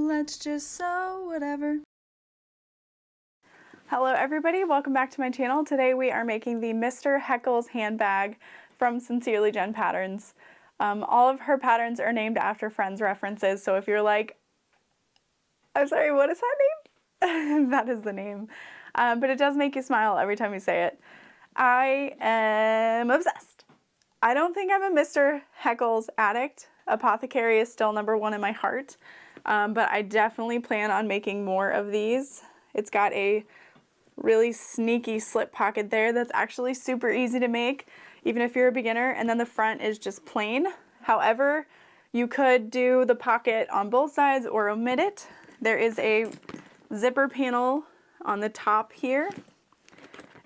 let's just sew whatever. Hello everybody, welcome back to my channel. Today we are making the Mr. Heckles handbag from Sincerely Jen Patterns. All of her patterns are named after Friends references, so if you're like, I'm sorry, what is that name? That is the name. But it does make you smile every time you say it. I am obsessed. I don't think I'm a Mr. Heckles addict. Apothecary is still #1 in my heart, but I definitely plan on making more of these. It's got a really sneaky slip pocket there that's actually super easy to make, even if you're a beginner, and then the front is just plain. However, you could do the pocket on both sides or omit it. There is a zipper panel on the top here,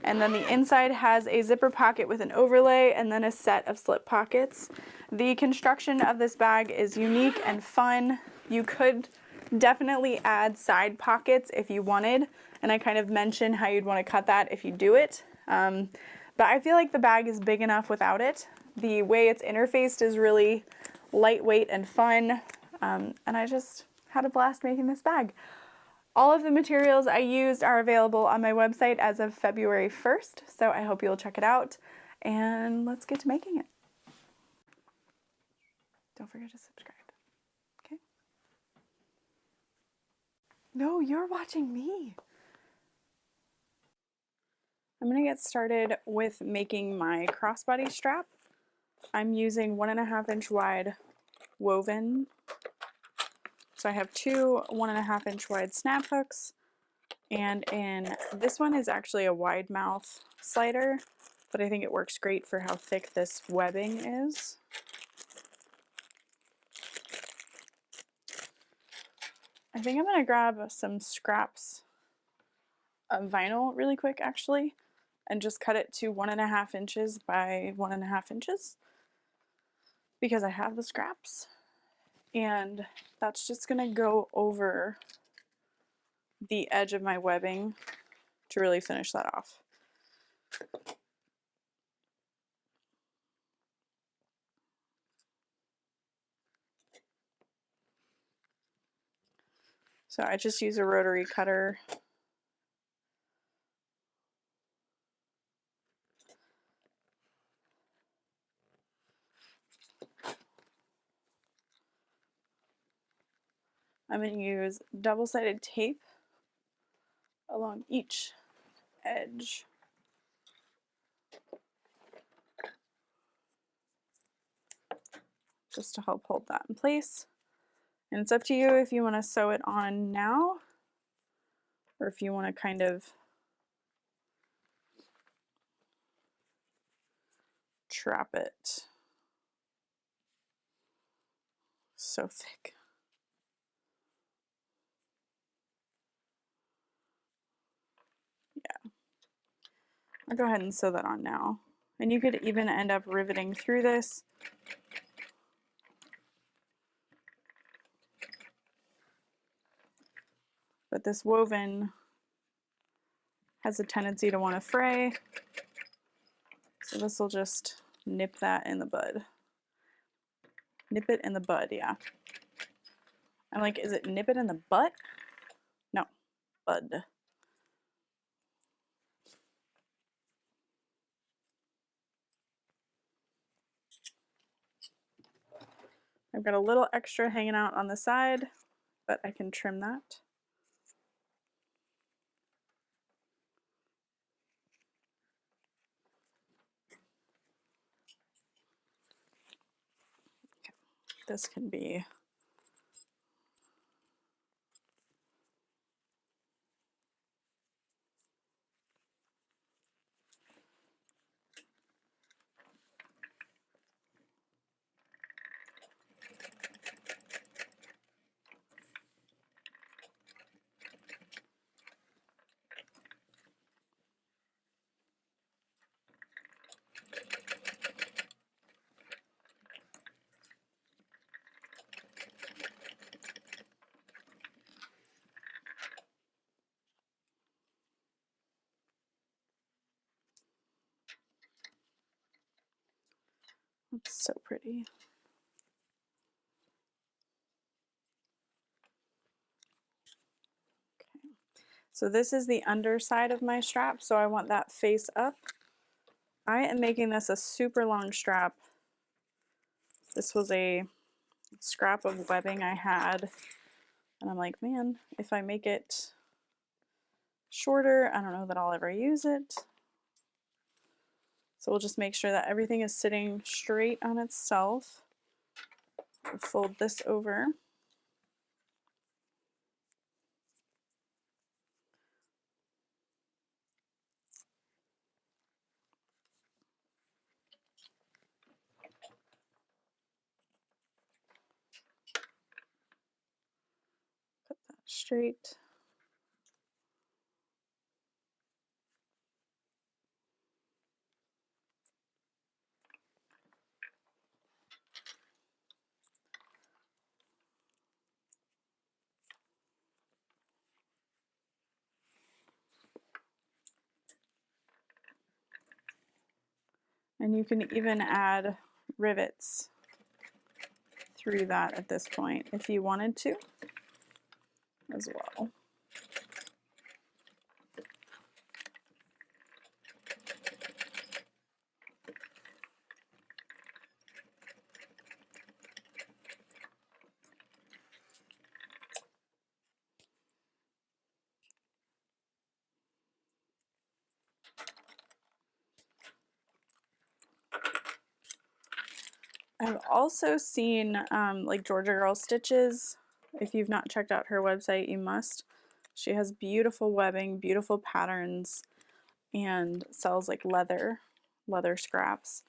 and then the inside has a zipper pocket with an overlay and then a set of slip pockets. The construction of this bag is unique and fun. You could definitely add side pockets if you wanted, and I kind of mentioned how you'd want to cut that if you do it. But I feel like the bag is big enough without it. The way it's interfaced is really lightweight and fun, and I just had a blast making this bag. All of the materials I used are available on my website as of February 1st, so I hope you'll check it out, and let's get to making it. Don't forget to subscribe, okay? No, you're watching me. I'm gonna get started with making my crossbody strap. I'm using 1.5 inch wide woven. So I have two 1.5 inch wide snap hooks, and this one is actually a wide mouth slider, but I think it works great for how thick this webbing is. I think I'm gonna grab some scraps of vinyl really quick actually, and just cut it to 1.5 inches by 1.5 inches because I have the scraps, and that's just gonna go over the edge of my webbing to really finish that off. So I just use a rotary cutter. I'm going to use double-sided tape along each edge. Just to help hold that in place. And it's up to you if you want to sew it on now, or if you want to kind of trap it. So thick. Yeah. I'll go ahead and sew that on now. And you could even end up riveting through this. But this woven has a tendency to want to fray. So this will just nip that in the bud. Nip it in the bud, yeah. I'm like, is it nip it in the butt? No, bud. I've got a little extra hanging out on the side, but I can trim that. Okay. This can be it's so pretty. So this is the underside of my strap, so I want that face up. I am making this a super long strap. This was a scrap of webbing I had, and I'm like, man, if I make it shorter, I don't know that I'll ever use it. So we'll just make sure that everything is sitting straight on itself. We'll fold this over. Put that straight. And you can even add rivets through that at this point if you wanted to as well. I've also seen like Georgia Girl Stitches. If you've not checked out her website, you must. She has beautiful webbing, beautiful patterns, and sells like leather scraps.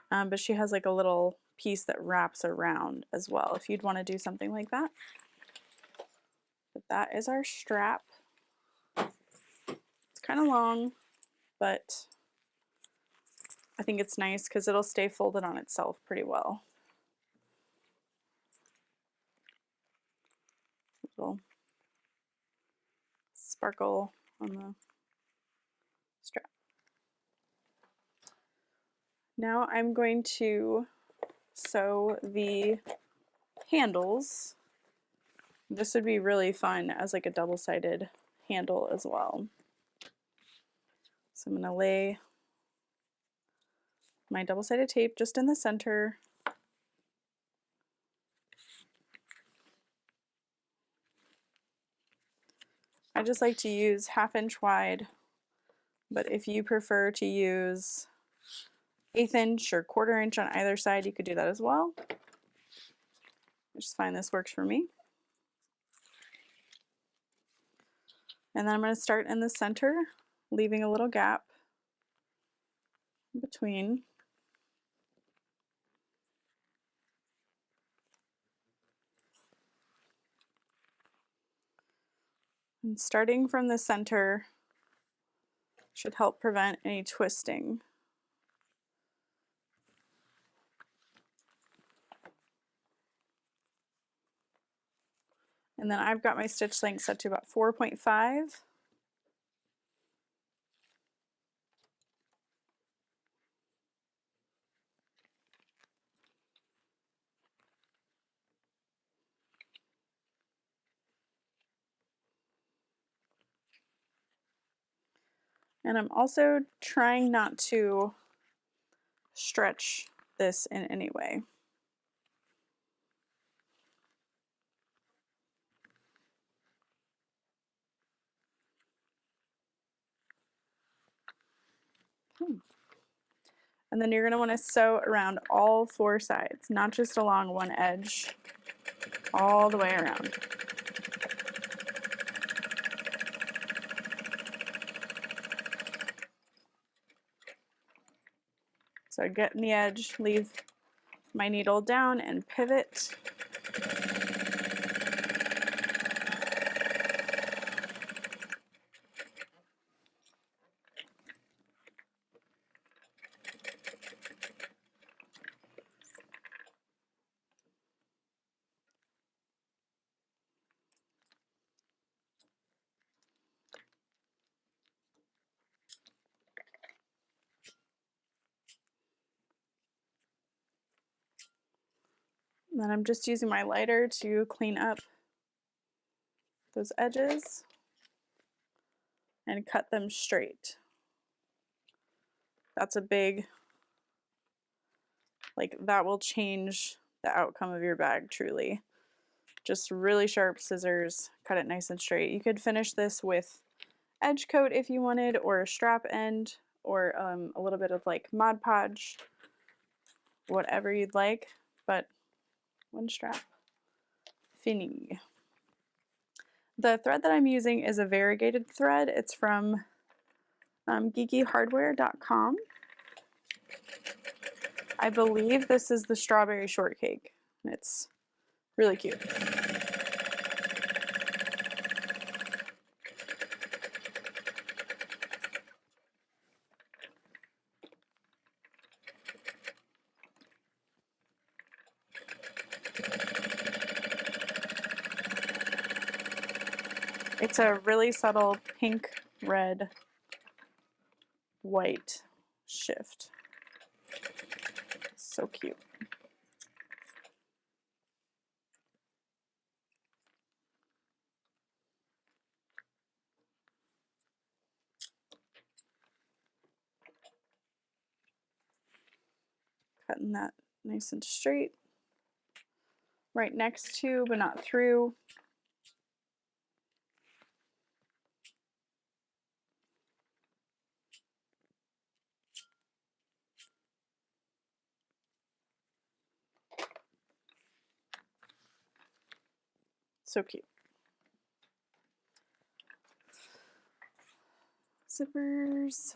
But she has like a little piece that wraps around as well if you'd want to do something like that. But that is our strap. It's kind of long, but I think it's nice because it'll stay folded on itself pretty well. Little sparkle on the strap. Now I'm going to sew the handles. This would be really fun as like a double-sided handle as well. So I'm going to lay my double-sided tape just in the center. I just like to use 1/2 inch wide, but if you prefer to use 1/8 inch or 1/4 inch on either side, you could do that as well. I just find this works for me. And then I'm going to start in the center, leaving a little gap in between. And starting from the center should help prevent any twisting. And then I've got my stitch length set to about 4.5. And I'm also trying not to stretch this in any way. And then you're going to want to sew around all 4 sides, not just along one edge, all the way around. So get in the edge, leave my needle down and pivot. And then I'm just using my lighter to clean up those edges. and cut them straight. That's a big, like, that will change the outcome of your bag truly. Just really sharp scissors, cut it nice and straight. You could finish this with edge coat if you wanted, or a strap end, or a little bit of like Mod Podge, whatever you'd like, but one strap. Fini. The thread that I'm using is a variegated thread. It's from geekyhardware.com. I believe this is the strawberry shortcake. It's really cute. It's a really subtle pink, red, white shift. So cute. Cutting that nice and straight. Right next to, but not through. So cute. Zippers.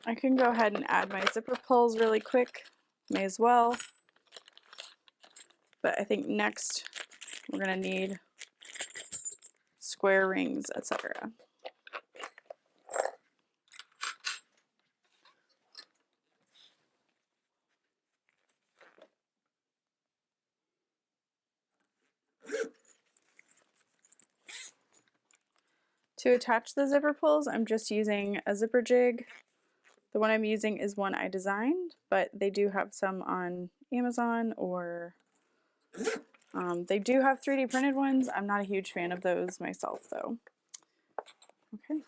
I can go ahead and add my zipper pulls really quick. May as well. But I think next we're going to need square rings, etc. To attach the zipper pulls, I'm just using a zipper jig. The one I'm using is one I designed, but they do have some on Amazon, or they do have 3D printed ones. I'm not a huge fan of those myself though. Okay.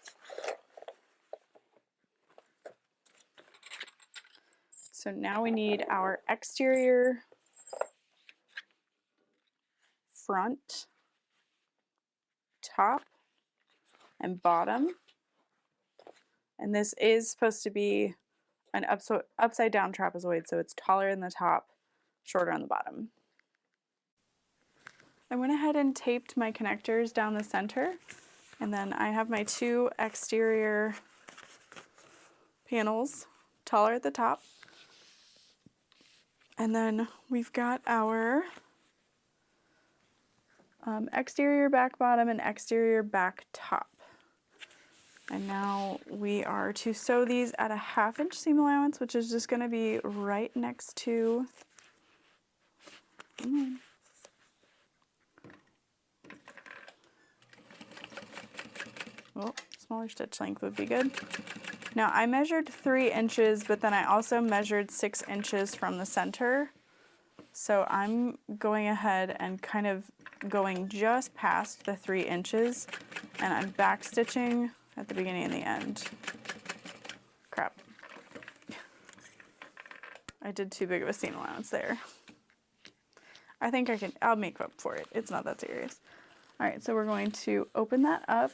So now we need our exterior, front, top, and bottom. And this is supposed to be an upside down trapezoid, so it's taller in the top, shorter on the bottom. I went ahead and taped my connectors down the center, and then I have my two exterior panels, taller at the top. And then we've got our exterior back bottom and exterior back top. And now we are to sew these at a 1/2 inch seam allowance, which is just going to be right next to well, smaller stitch length would be good. Now I measured 3 inches, but then I also measured 6 inches from the center. So I'm going ahead and kind of going just past the 3 inches, and I'm back stitching at the beginning and the end. Crap. I did too big of a seam allowance there. I think I'll make up for it. It's not that serious. All right, so we're going to open that up.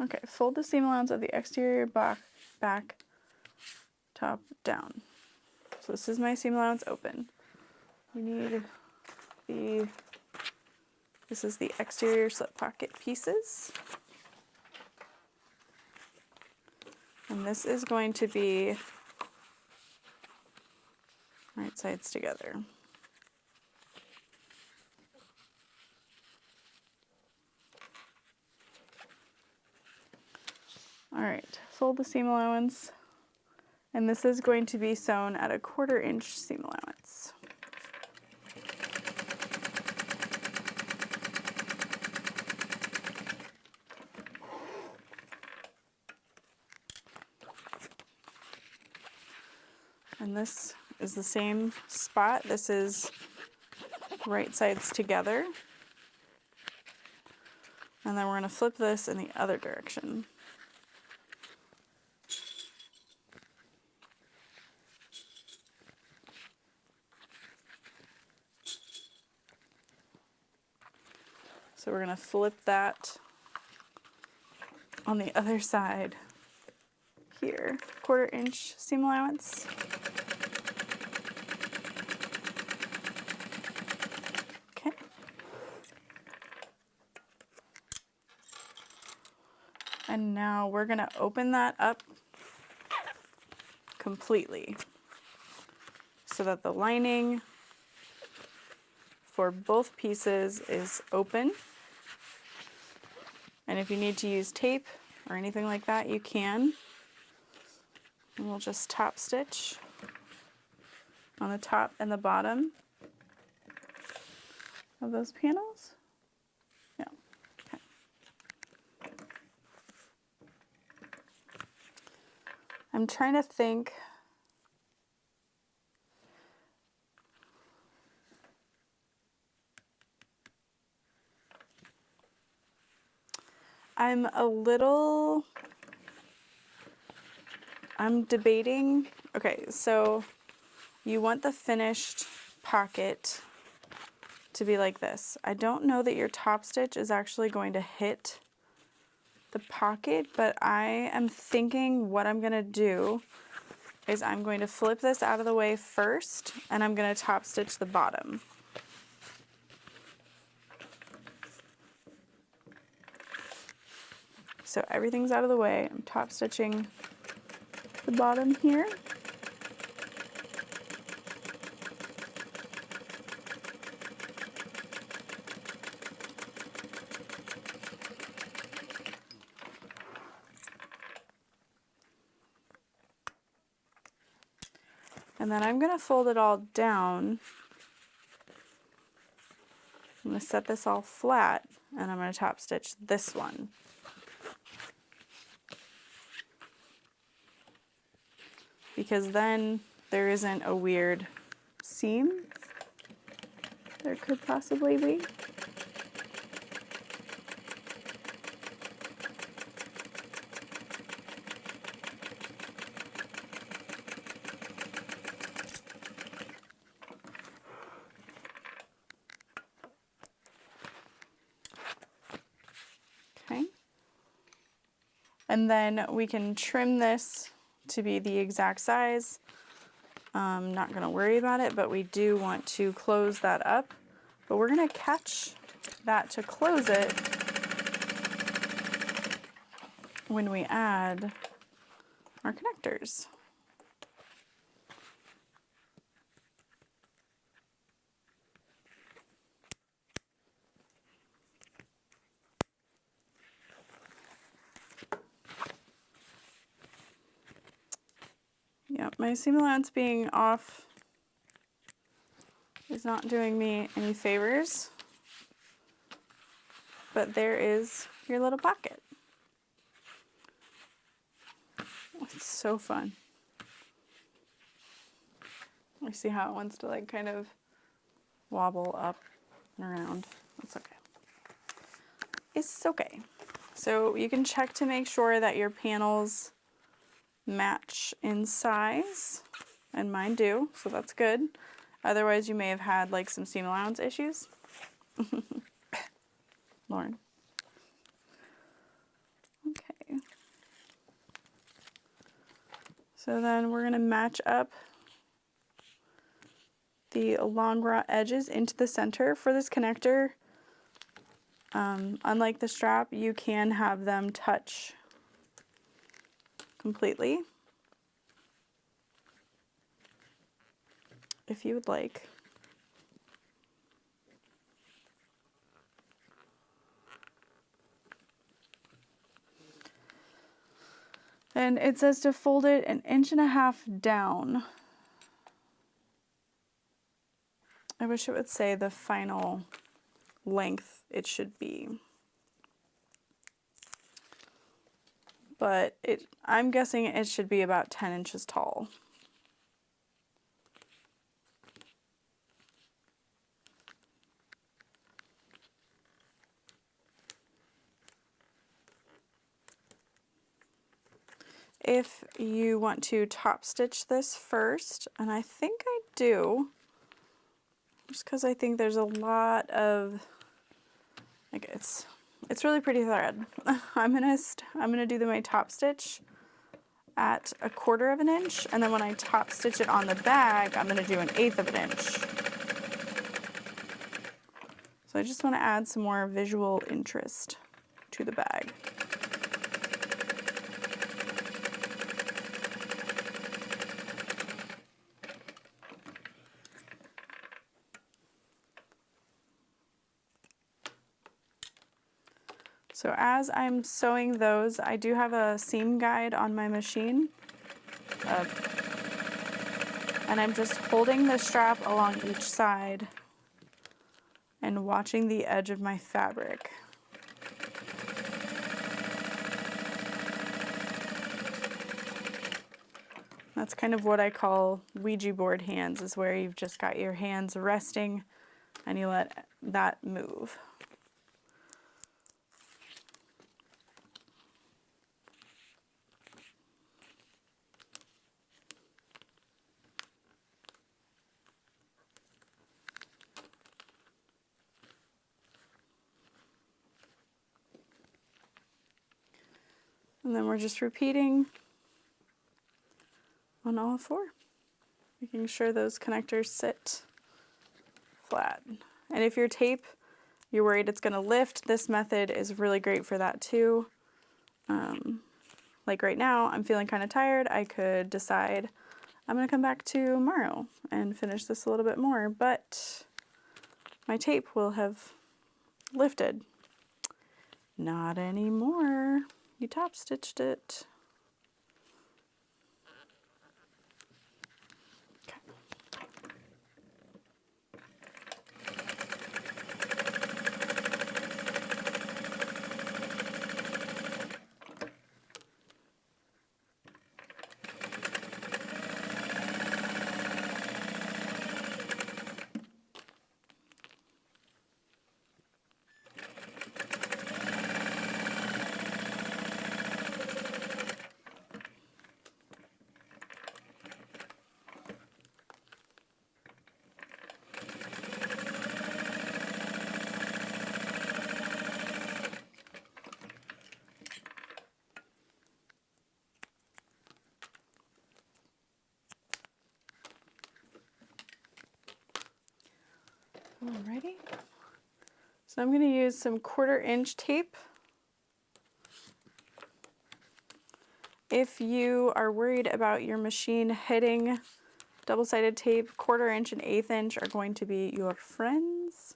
Okay, fold the seam allowance of the exterior back, top, down. So this is my seam allowance open. We need this is the exterior slip pocket pieces. And this is going to be right sides together. All right, fold the seam allowance, and this is going to be sewn at a 1/4 inch seam allowance. And this is the same spot. This is right sides together. And then we're going to flip this in the other direction. So we're going to flip that on the other side here. 1/4 inch seam allowance. Okay. And now we're going to open that up completely so that the lining for both pieces is open. And if you need to use tape or anything like that, you can. And we'll just top stitch on the top and the bottom of those panels. Yeah. Okay. I'm trying to think. I'm debating. Okay, so you want the finished pocket to be like this. I don't know that your top stitch is actually going to hit the pocket, but I am thinking what I'm gonna do is I'm going to flip this out of the way first, and I'm gonna top stitch the bottom. So everything's out of the way. I'm top stitching the bottom here. And then I'm going to fold it all down. I'm going to set this all flat, and I'm going to top stitch this one. Because then there isn't a weird seam there could possibly be. Okay. And then we can trim this to be the exact size. I'm not going to worry about it, but we do want to close that up. But we're going to catch that to close it when we add our connectors. Yep, my seam allowance being off is not doing me any favors, but there is your little pocket. It's so fun. I see how it wants to like kind of wobble up and around. That's okay. It's okay. So you can check to make sure that your panels match in size, and mine do, so that's good. Otherwise you may have had like some seam allowance issues. Lauren. Okay. So then we're going to match up the long raw edges into the center for this connector. Unlike the strap, you can have them touch completely if you would like. And it says to fold it 1.5 inches down. I wish it would say the final length it should be. But I'm guessing it should be about 10 inches tall. if you want to top stitch this first, and I think I do, just because I think there's a lot of, like, it's really pretty thread. I'm gonna do my top stitch at 1/4 of an inch, and then when I top stitch it on the bag, I'm gonna do 1/8 of an inch. So I just want to add some more visual interest to the bag. So as I'm sewing those, I do have a seam guide on my machine. And I'm just holding the strap along each side and watching the edge of my fabric. That's kind of what I call Ouija board hands, is where you've just got your hands resting and you let that move. And then we're just repeating on all 4, making sure those connectors sit flat. And if your tape, you're worried it's going to lift, this method is really great for that too. Like right now, I'm feeling kind of tired. I could decide I'm going to come back tomorrow and finish this a little bit more, but my tape will have lifted. Not anymore. You top stitched it. Alrighty. So I'm going to use some 1/4 inch tape. If you are worried about your machine hitting double-sided tape, 1/4 inch and 1/8 inch are going to be your friends.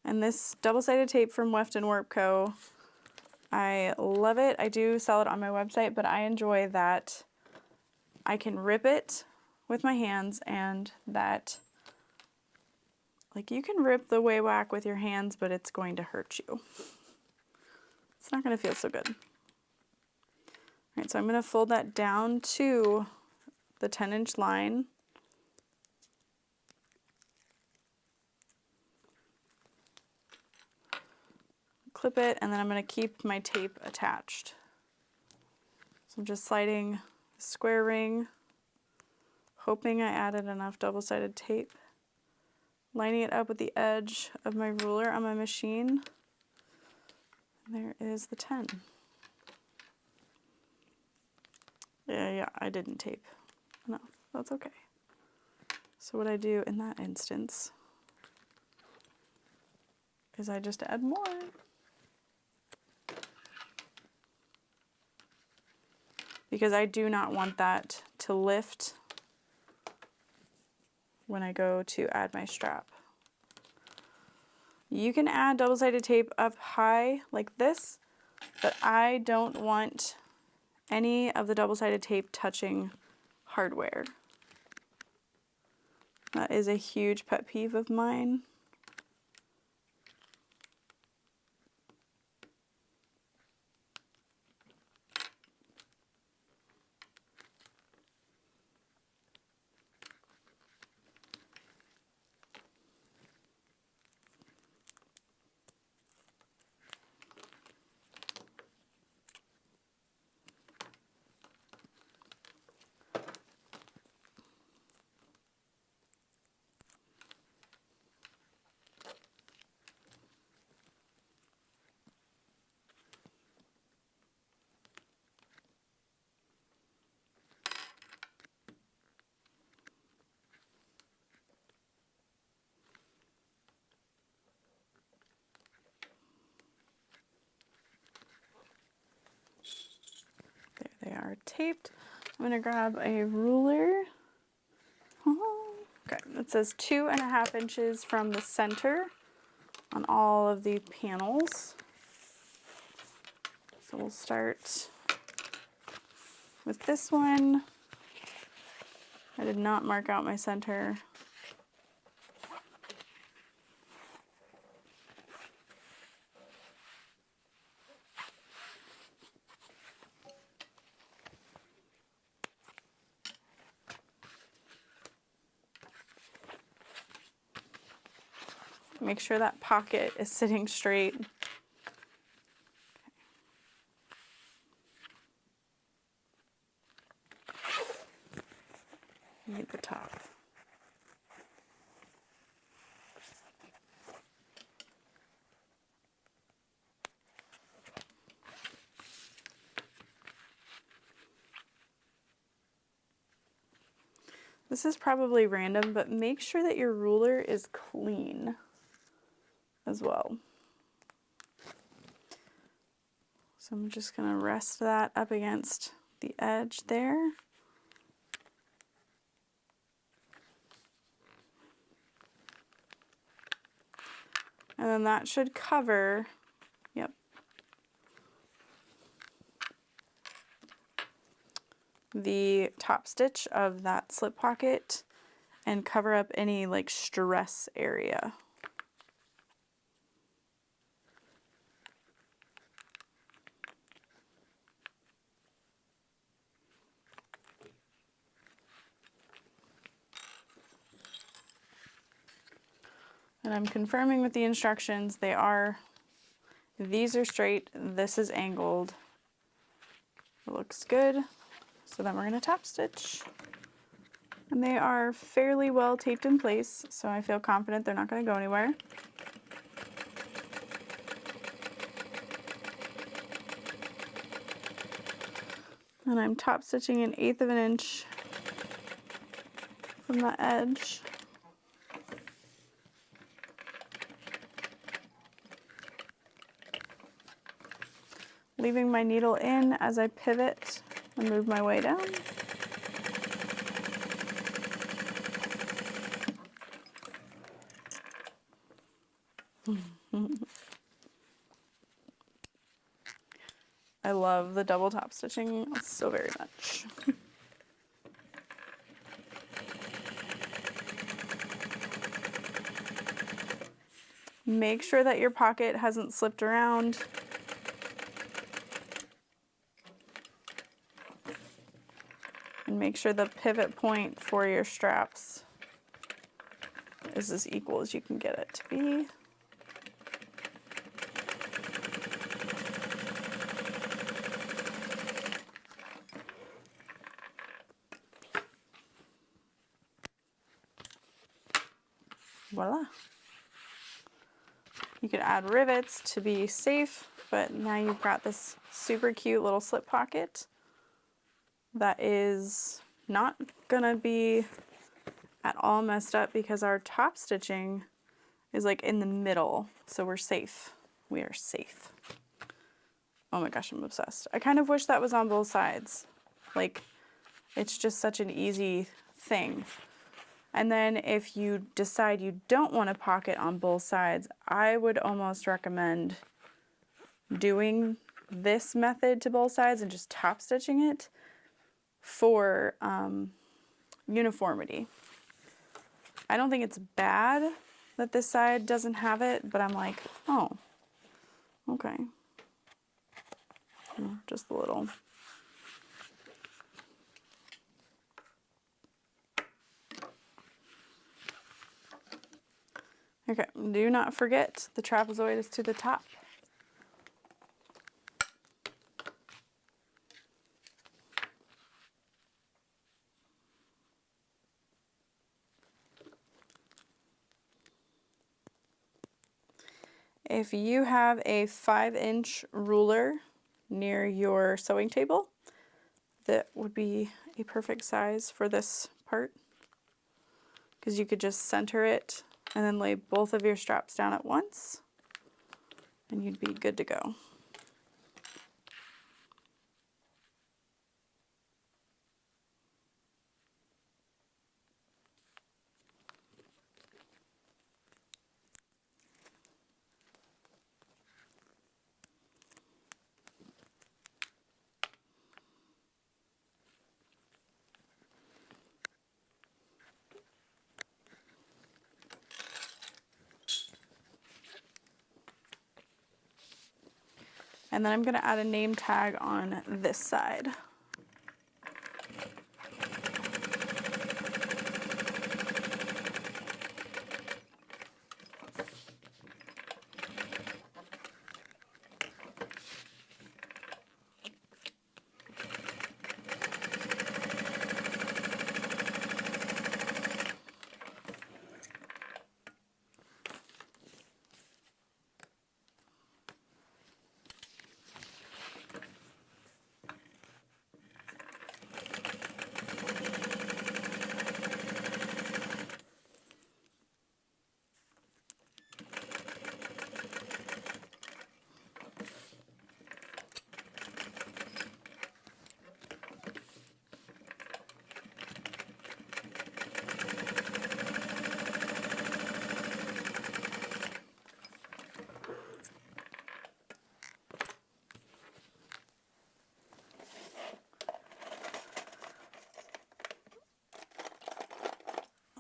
And this double-sided tape from Weft and Warp Co., I love it. I do sell it on my website, but I enjoy that I can rip it with my hands, and that, like, you can rip the way whack with your hands, but it's going to hurt you. It's not going to feel so good. All right, so I'm going to fold that down to the 10-inch line. Clip it, and then I'm going to keep my tape attached. So I'm just sliding the square ring, hoping I added enough double-sided tape, lining it up with the edge of my ruler on my machine. And there is the 10. Yeah, I didn't tape enough. That's okay. So what I do in that instance is I just add more. Because I do not want that to lift when I go to add my strap. You can add double-sided tape up high like this, but I don't want any of the double-sided tape touching hardware. That is a huge pet peeve of mine. taped. I'm gonna grab a ruler. Okay, it says 2.5 inches from the center on all of the panels. So we'll start with this one. I did not mark out my center. Make sure that pocket is sitting straight. Need the top. This is probably random, but make sure that your ruler is clean as well. So I'm just going to rest that up against the edge there. And then that should cover, yep, the top stitch of that slip pocket and cover up any like stress area. And I'm confirming with the instructions, these are straight, this is angled. It looks good. So then we're going to top stitch. And they are fairly well taped in place, so I feel confident they're not going to go anywhere. And I'm top stitching 1/8 of an inch from the edge. Leaving my needle in as I pivot and move my way down. I love the double top stitching so very much. Make sure that your pocket hasn't slipped around. And make sure the pivot point for your straps is as equal as you can get it to be. Voila. You could add rivets to be safe, but now you've got this super cute little slip pocket that is not gonna be at all messed up because our top stitching is like in the middle, so we're safe. We are safe. Oh my gosh, I'm obsessed. I kind of wish that was on both sides. Like, it's just such an easy thing. And then if you decide you don't want a pocket on both sides, I would almost recommend doing this method to both sides and just top stitching it for uniformity. I don't think it's bad that this side doesn't have it, but I'm like, oh, okay. Just a little. Okay, do not forget the trapezoid is to the top. If you have a 5-inch ruler near your sewing table, that would be a perfect size for this part, because you could just center it and then lay both of your straps down at once and you'd be good to go. And then I'm going to add a name tag on this side.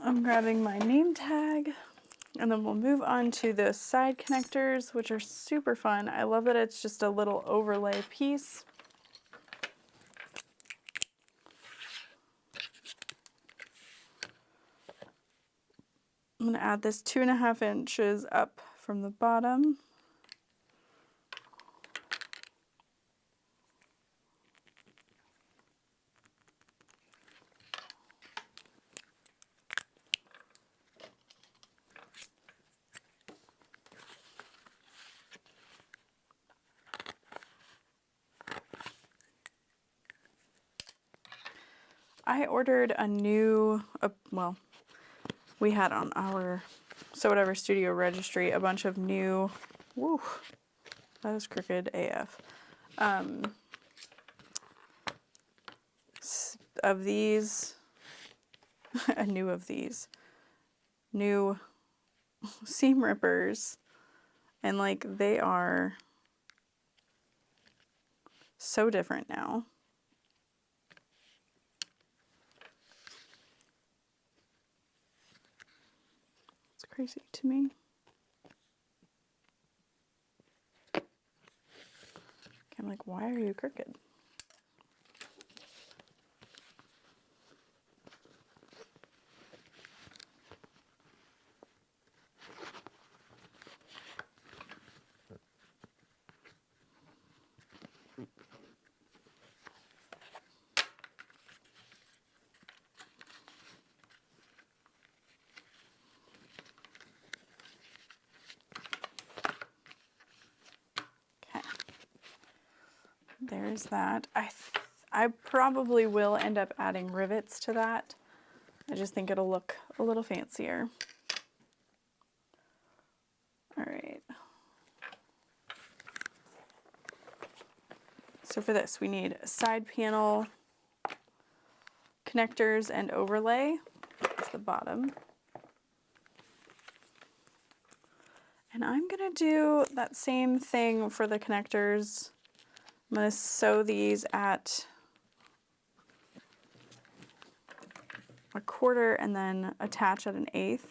I'm grabbing my name tag, and then we'll move on to the side connectors, which are super fun. I love that it's just a little overlay piece. I'm going to add this 2.5 inches up from the bottom. I ordered a new, well, we had on our So Whatever Studio registry a bunch of new, woo, that is crooked AF, of these, new seam rippers, and like they are so different now. It's crazy to me. I'm like, why are you crooked? There's that. I probably will end up adding rivets to that. I just think it'll look a little fancier. All right. So for this, we need side panel connectors and overlay. That's the bottom. And I'm gonna do that same thing for the connectors. I'm going to sew these at 1/4 and then attach at 1/8.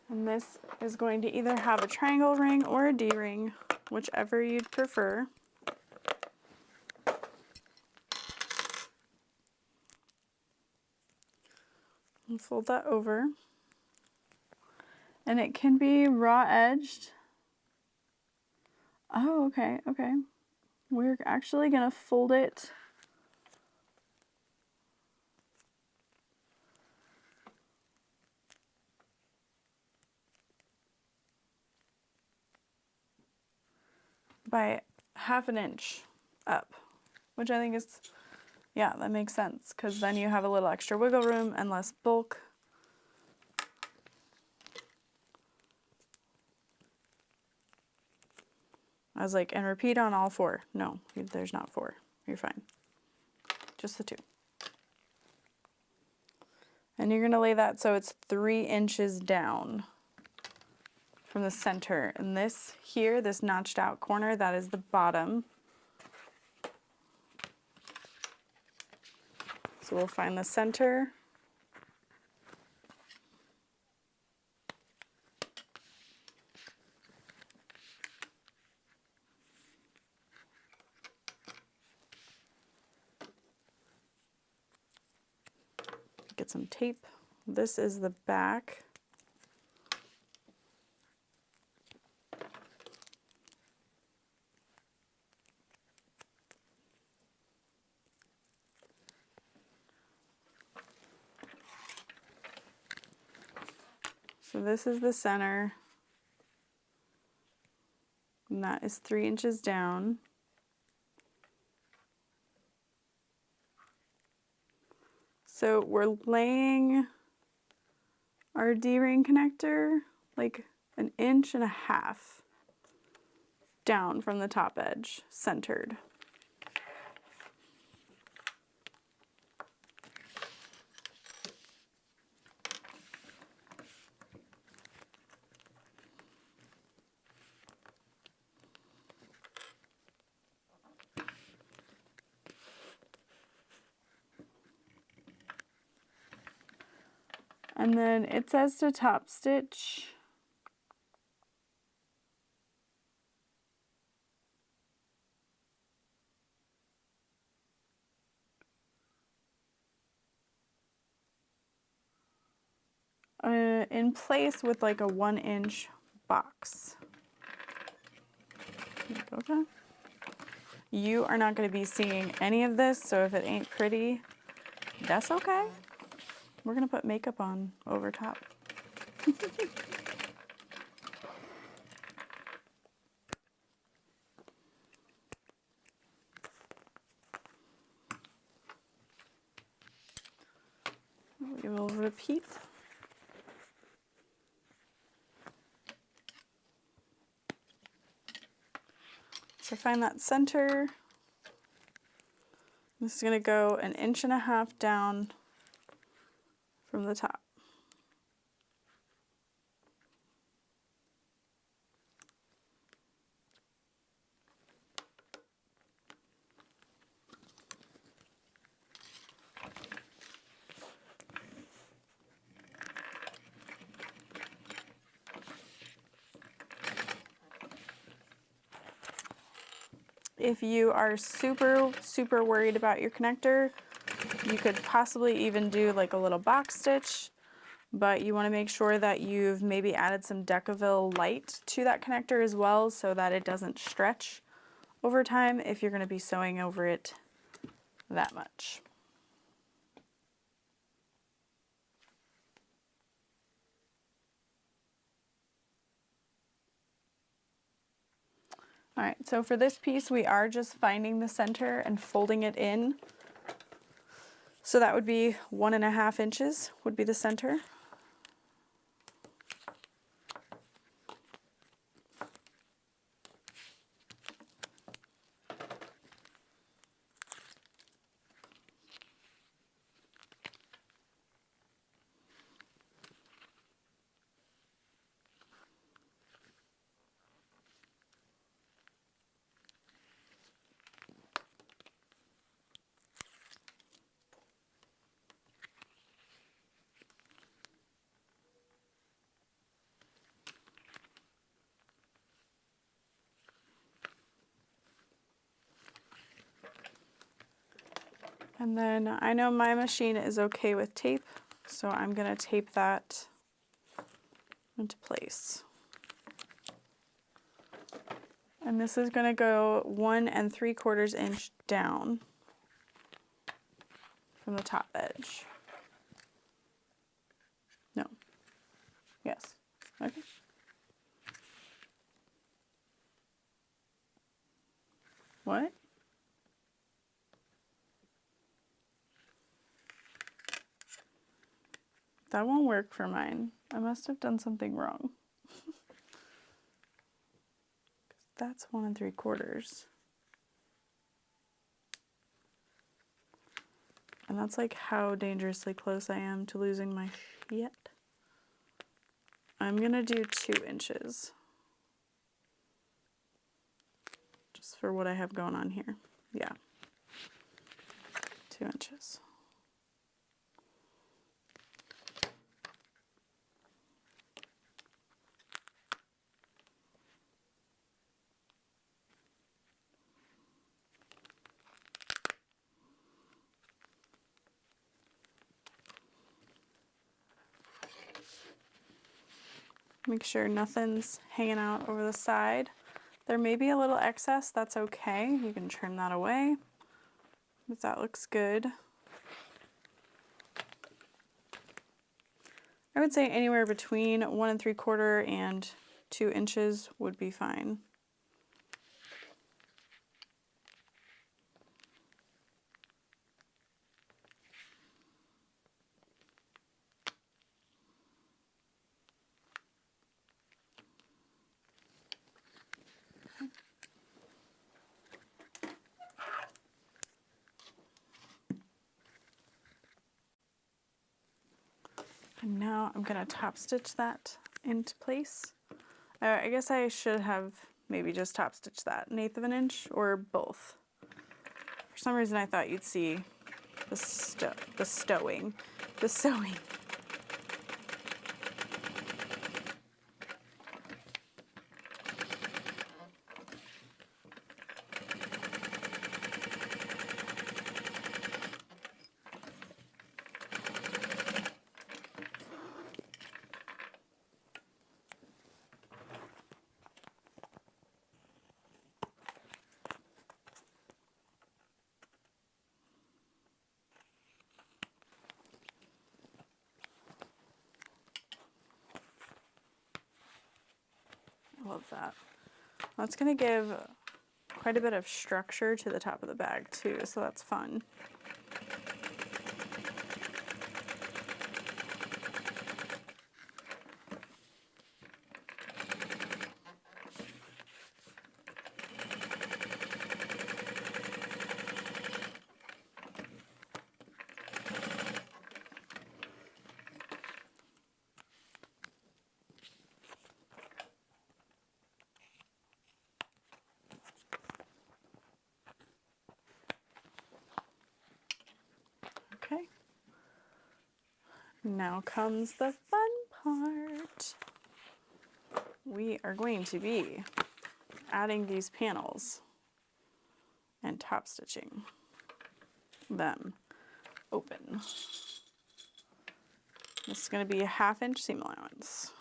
And this is going to either have a triangle ring or a D-ring, whichever you'd prefer. And fold that over. And it can be raw edged. Oh, okay, okay. We're actually gonna fold it by 1/2 inch up. which I think is, yeah, that makes sense because then you have a little extra wiggle room and less bulk. I was like, and repeat on all 4. No, there's not 4. You're fine. Just the 2. And you're gonna lay that so it's 3 inches down from the center. And this here, this notched out corner, that is the bottom. So we'll find the center. Get some tape. This is the back. So this is the center, and that is 3 inches down. So we're laying our D-ring connector like 1.5 inches down from the top edge, centered. And then it says to top stitch in place with like a 1-inch box. Okay. You are not going to be seeing any of this, so if it ain't pretty, that's okay. We're going to put makeup on over top. We will repeat. So find that center. This is going to go 1.5 inches down from the top. If you are super worried about your connector, you could possibly even do like a little box stitch, but you want to make sure that you've maybe added some Decaville light to that connector as well so that it doesn't stretch over time if you're going to be sewing over it that much. All right, so for this piece, we are just finding the center and folding it in. So that would be 1.5 inches would be the center. And then I know my machine is okay with tape, so I'm going to tape that into place. And this is going to go 1 3/4 inch down from the top edge. No. Yes. Okay. What? That won't work for mine. I must have done something wrong. That's 1 3/4. And that's like how dangerously close I am to losing my shit. I'm gonna do 2 inches. Just for what I have going on here. Yeah. 2 inches. Make sure nothing's hanging out over the side. There may be a little excess, that's okay. You can trim that away, but that looks good. I would say anywhere between 1 3/4 and 2 inches would be fine. And now I'm gonna top stitch that into place. I guess I should have maybe just top stitched that 1/8 of an inch or both. For some reason I thought you'd see the sewing. Love that. That's gonna give quite a bit of structure to the top of the bag too, so that's fun. Okay. Now comes the fun part. We are going to be adding these panels and top stitching them open. This is going to be a 1/2 inch seam allowance.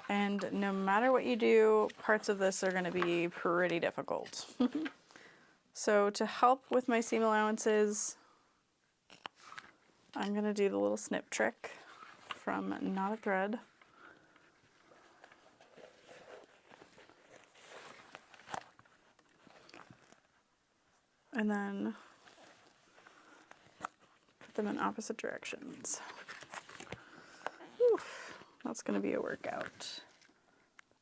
And no matter what you do, parts of this are going to be pretty difficult. So to help with my seam allowances, I'm going to do the little snip trick from Not a Thread. And then put them in opposite directions. Whew, that's going to be a workout.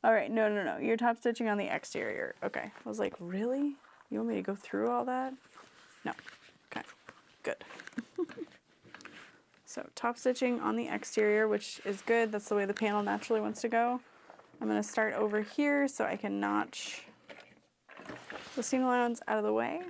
All right, no, you're top stitching on the exterior. Okay, I was like, really? You want me to go through all that? No, okay, good. So top stitching on the exterior, which is good. That's the way the panel naturally wants to go. I'm gonna start over here so I can notch the seam allowance out of the way.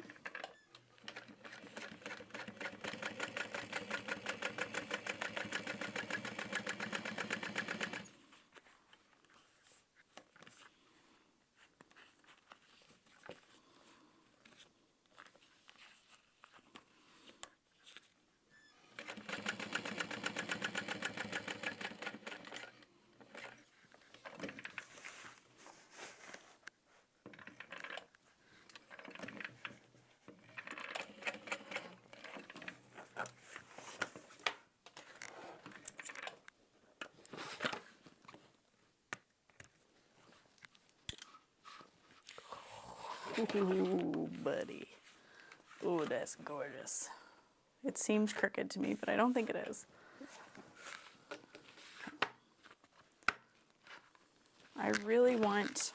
Ooh, buddy. Ooh, that's gorgeous. It seems crooked to me, but I don't think it is. I really want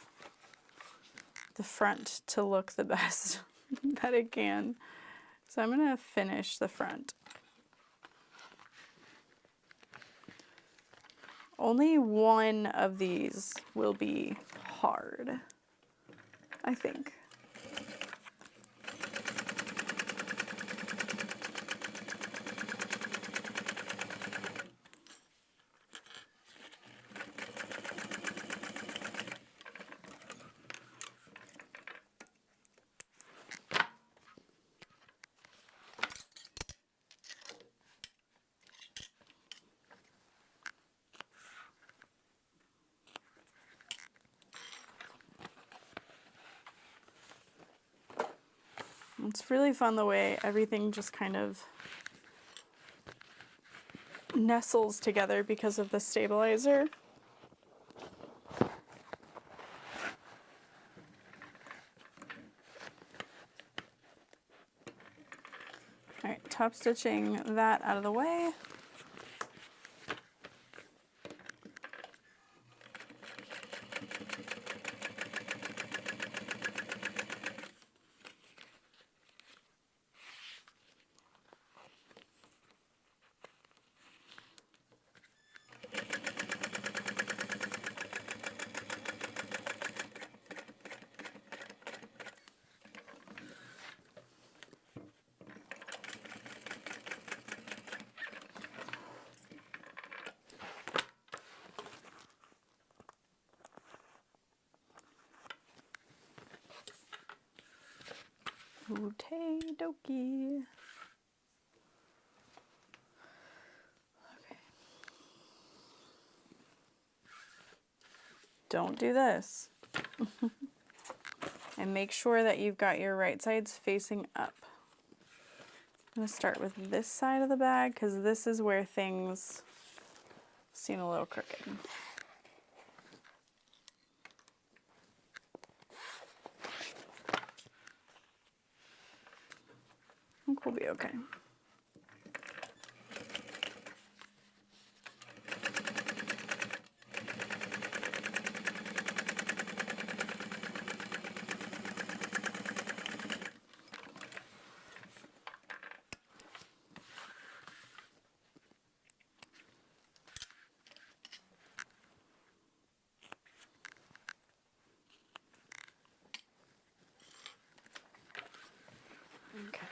the front to look the best that it can. So I'm going to finish the front. Only one of these will be hard, I think. It's really fun the way everything just kind of nestles together because of the stabilizer. All right, top stitching that out of the way. Okie dokie. Okay. Don't do this. And make sure that you've got your right sides facing up. I'm going to start with this side of the bag because this is where things seem a little crooked. I think we'll be okay. Okay.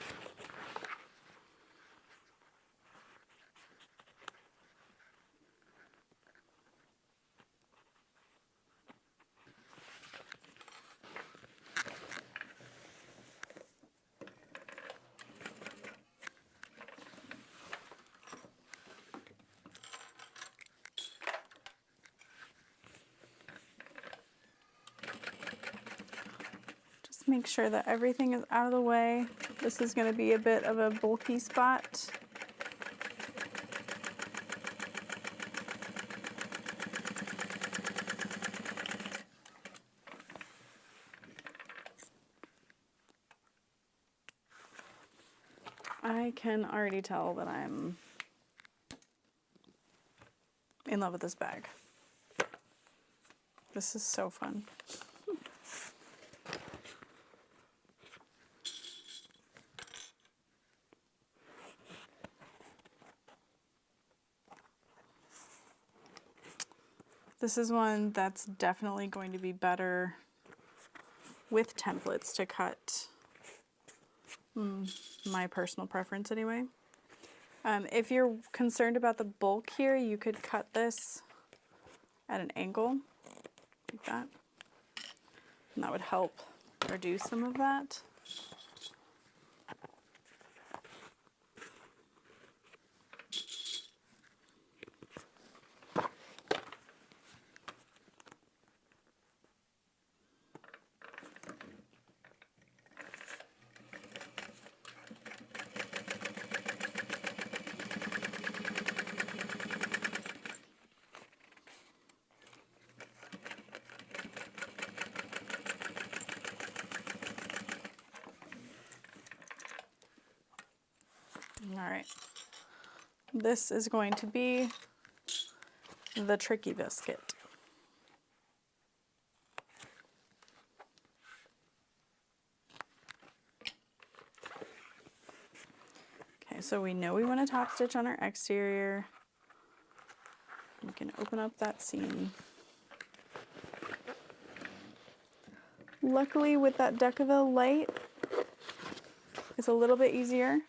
Just make sure that everything is out of the way. This is going to be a bit of a bulky spot. I can already tell that I'm in love with this bag. This is so fun. This is one that's definitely going to be better with templates to cut. My personal preference anyway. If you're concerned about the bulk here, you could cut this at an angle like that. And that would help reduce some of that. right, this is going to be the tricky biscuit. Okay, so we know we want to top stitch on our exterior. We can open up that seam. Luckily with that Decaville light, it's a little bit easier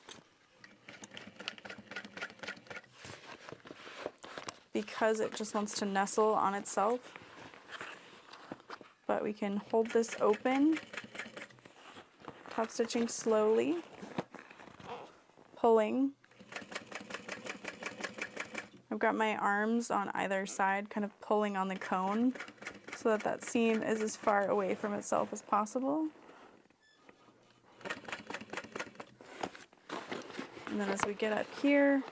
because it just wants to nestle on itself. But we can hold this open, top stitching slowly, pulling. I've got my arms on either side kind of pulling on the cone so that that seam is as far away from itself as possible. And then as we get up here,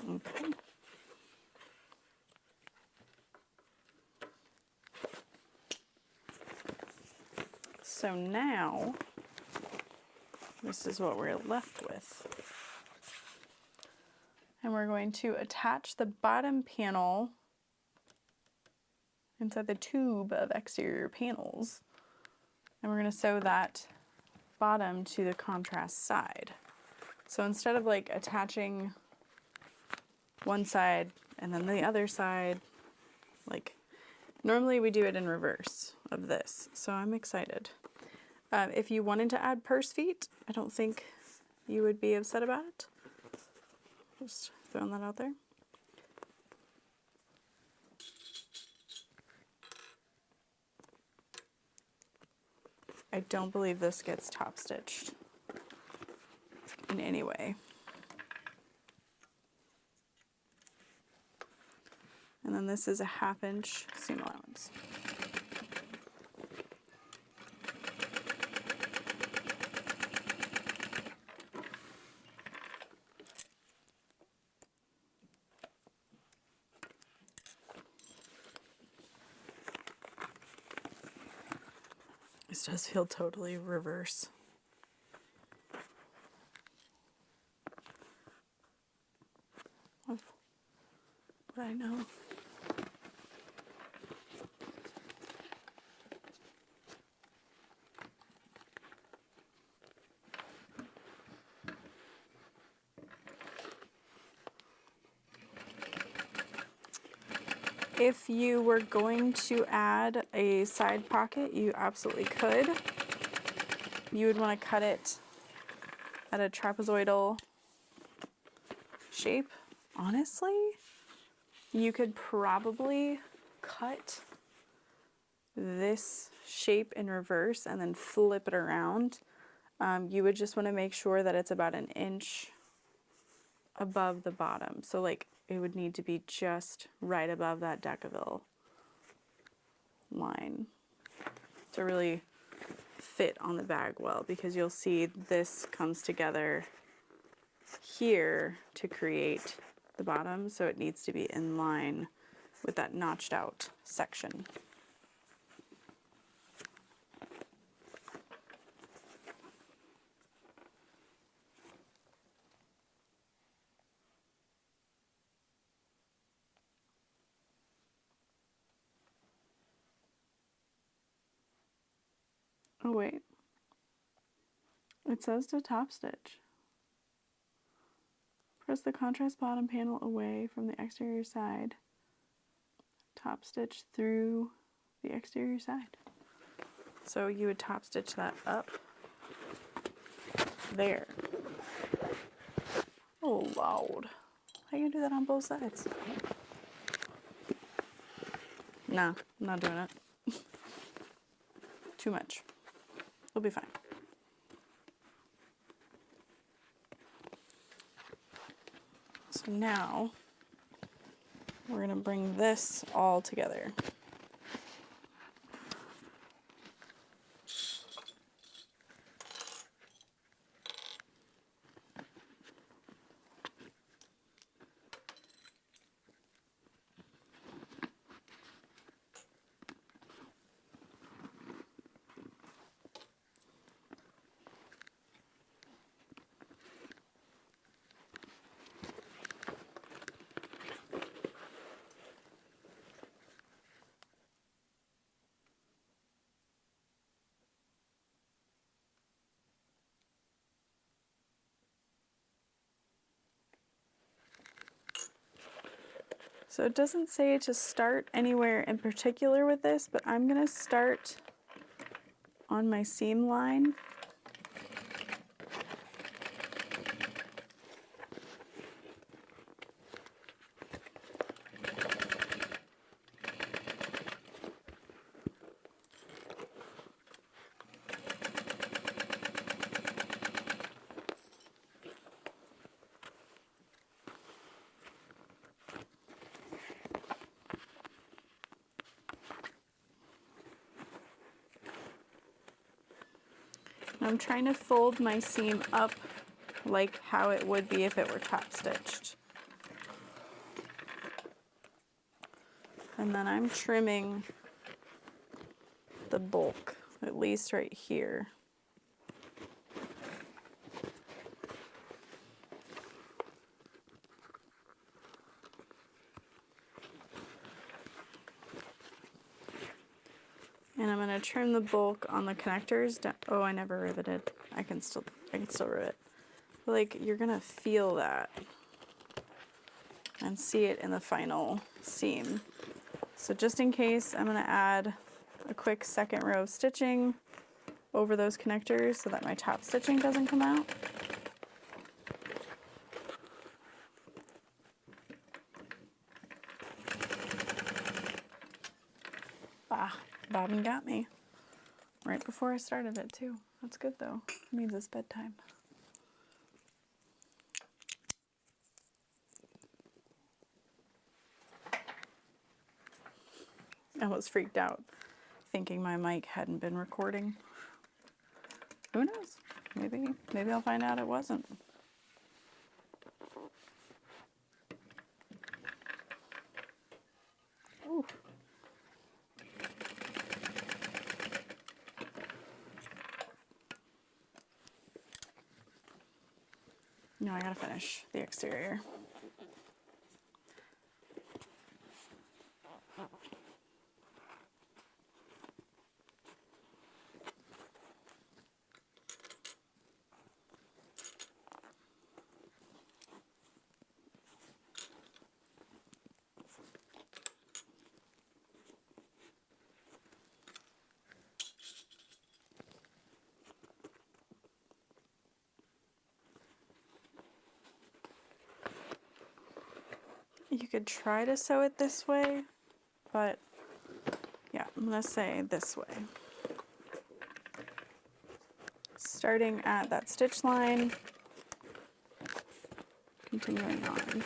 okay. So now, this is what we're left with. And we're going to attach the bottom panel inside the tube of exterior panels. And we're going to sew that bottom to the contrast side. So instead of like attaching one side and then the other side, like normally we do it in reverse of this. So I'm excited. If you wanted to add purse feet, I don't think you would be upset about it. Just throwing that out there. I don't believe this gets top stitched in any way. And then this is a 1/2 inch seam allowance. This does feel totally reverse. Of what I know. If you were going to add a side pocket, you absolutely could. You would want to cut it at a trapezoidal shape. Honestly, you could probably cut this shape in reverse and then flip it around. You would just want to make sure that it's about 1 inch above the bottom. So like it would need to be just right above that Decaville line to really fit on the bag well, because you'll see this comes together here to create the bottom, so it needs to be in line with that notched out section. Oh wait, it says to top stitch. Press the contrast bottom panel away from the exterior side. Top stitch through the exterior side. So you would top stitch that up there. Oh Lord. How you gonna do that on both sides? Nah, I'm not doing it. Too much. We'll be fine. So now we're going to bring this all together. So it doesn't say to start anywhere in particular with this, but I'm going to start on my seam line. I'm trying to fold my seam up like how it would be if it were top stitched. And then I'm trimming the bulk, at least right here. And I'm going to trim the bulk on the connectors down. Oh, I never riveted. I can still rivet. But like, you're going to feel that and see it in the final seam. So just in case, I'm going to add a quick second row of stitching over those connectors so that my top stitching doesn't come out. Ah, bobbin got me. Right before I started it too. That's good though. It means it's bedtime. I was freaked out thinking my mic hadn't been recording. Who knows? Maybe I'll find out it wasn't. Ooh. No, I gotta finish the exterior. You could try to sew it this way, but yeah, I'm gonna say this way. Starting at that stitch line, continuing on.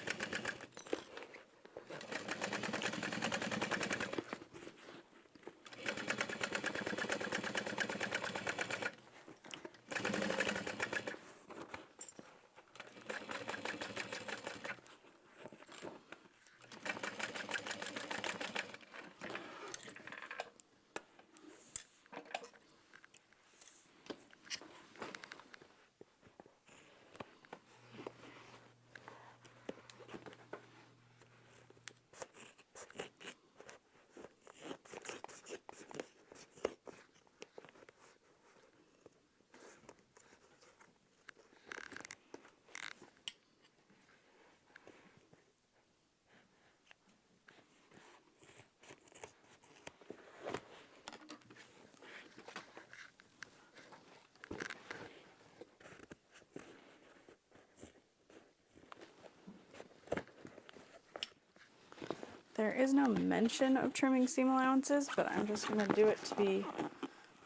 There is no mention of trimming seam allowances, but I'm just going to do it to be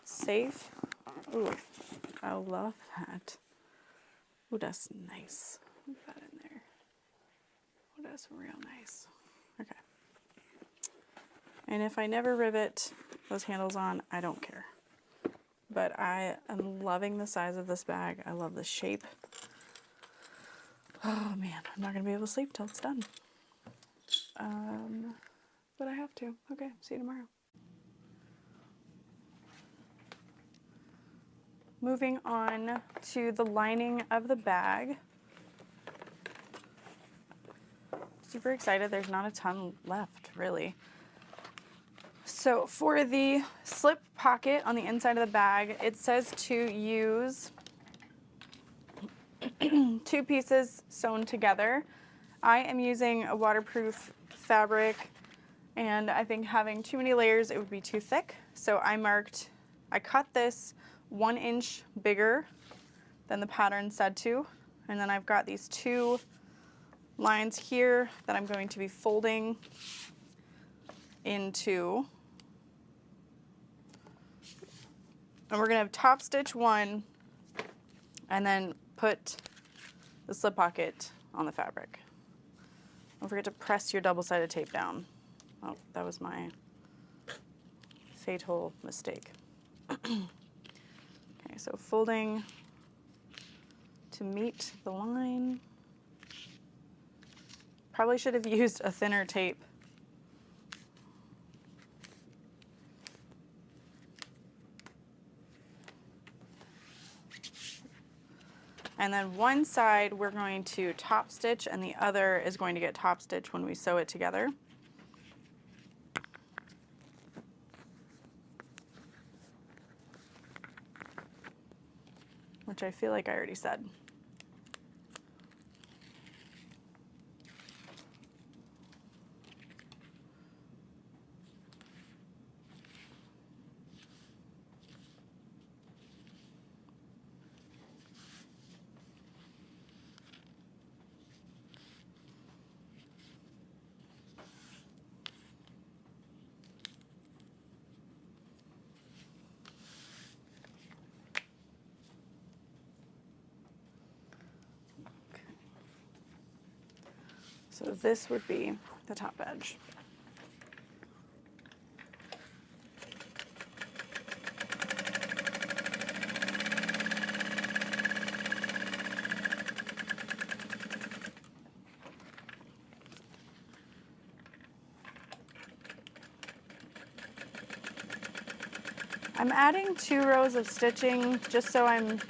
safe. Ooh, I love that. Ooh, that's nice. Put that in there. is real nice. Okay. And if I never rivet those handles on, I don't care. But I am loving the size of this bag. I love the shape. Oh man, I'm not gonna be able to sleep till it's done. But I have to. Okay, see you tomorrow. Moving on to the lining of the bag. Super excited. There's not a ton left, really. So for the slip pocket on the inside of the bag, it says to use 2 pieces sewn together. I am using a waterproof fabric, and I think having too many layers, it would be too thick. So I cut this 1 inch bigger than the pattern said to, and then I've got these 2 lines here that I'm going to be folding into. And we're gonna top stitch 1 and then put the slip pocket on the fabric. Don't forget to press your double-sided tape down. Oh, that was my fatal mistake. Okay, so folding to meet the line. Probably should have used a thinner tape. And then one side we're going to top stitch and the other is going to get top stitched when we sew it together. Which I feel like I already said. So this would be the top edge. I'm adding 2 rows of stitching just so I'm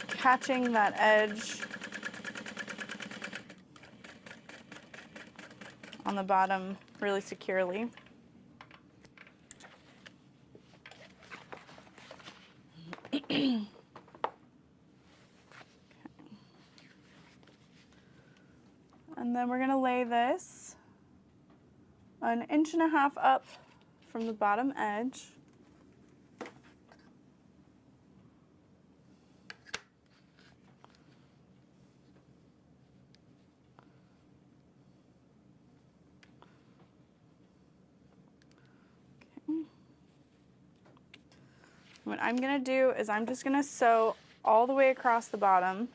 catching that edge on the bottom really securely. And then we're going to lay this 1.5 inches up from the bottom edge. What I'm going to do is I'm just going to sew all the way across the bottom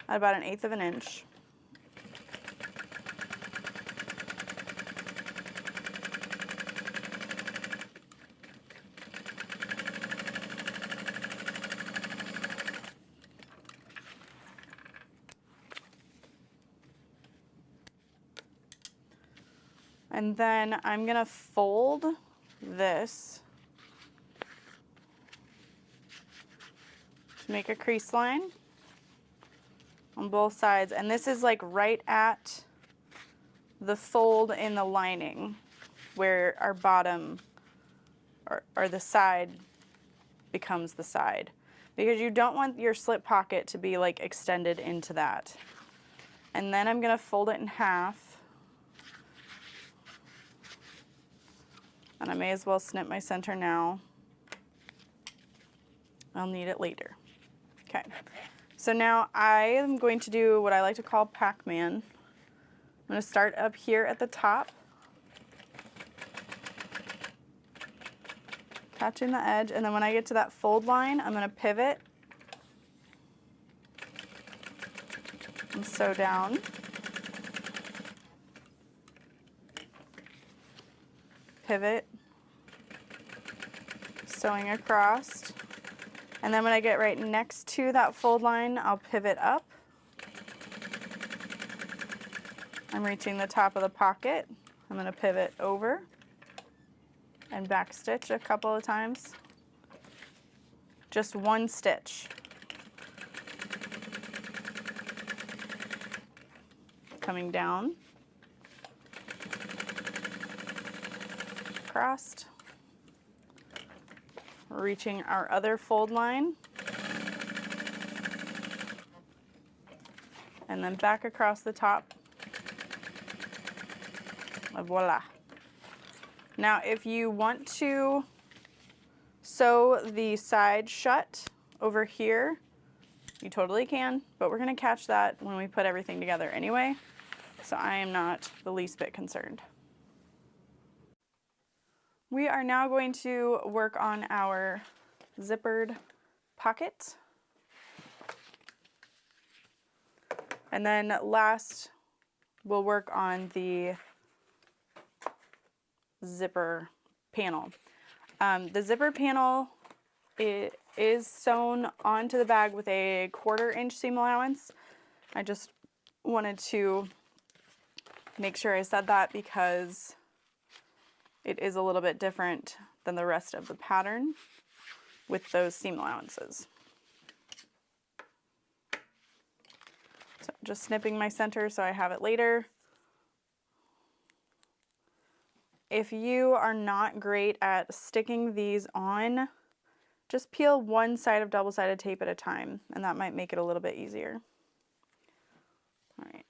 at about 1/8 inch. And then I'm going to fold this to make a crease line on both sides. And this is like right at the fold in the lining where our bottom or the side becomes the side. Because you don't want your slip pocket to be like extended into that. And then I'm going to fold it in half. And I may as well snip my center now. I'll need it later. Okay, so now I am going to do what I like to call Pac-Man. I'm going to start up here at the top, catching the edge, and then when I get to that fold line, I'm going to pivot and sew down. pivot, sewing across. And then when I get right next to that fold line, I'll pivot up. I'm reaching the top of the pocket. I'm going to pivot over and back stitch a couple of times. Just one stitch. Coming down, crossed, reaching our other fold line, and then back across the top. Voila. Now if you want to sew the side shut over here, you totally can, but we're going to catch that when we put everything together anyway, so I am not the least bit concerned. We are now going to work on our zippered pocket. And then last, we'll work on the zipper panel. The zipper panel is sewn onto the bag with a 1/4 inch seam allowance. I just wanted to make sure I said that because it is a little bit different than the rest of the pattern with those seam allowances. So just snipping my center so I have it later. If you are not great at sticking these on, just peel one side of double-sided tape at a time, and that might make it a little bit easier. All right.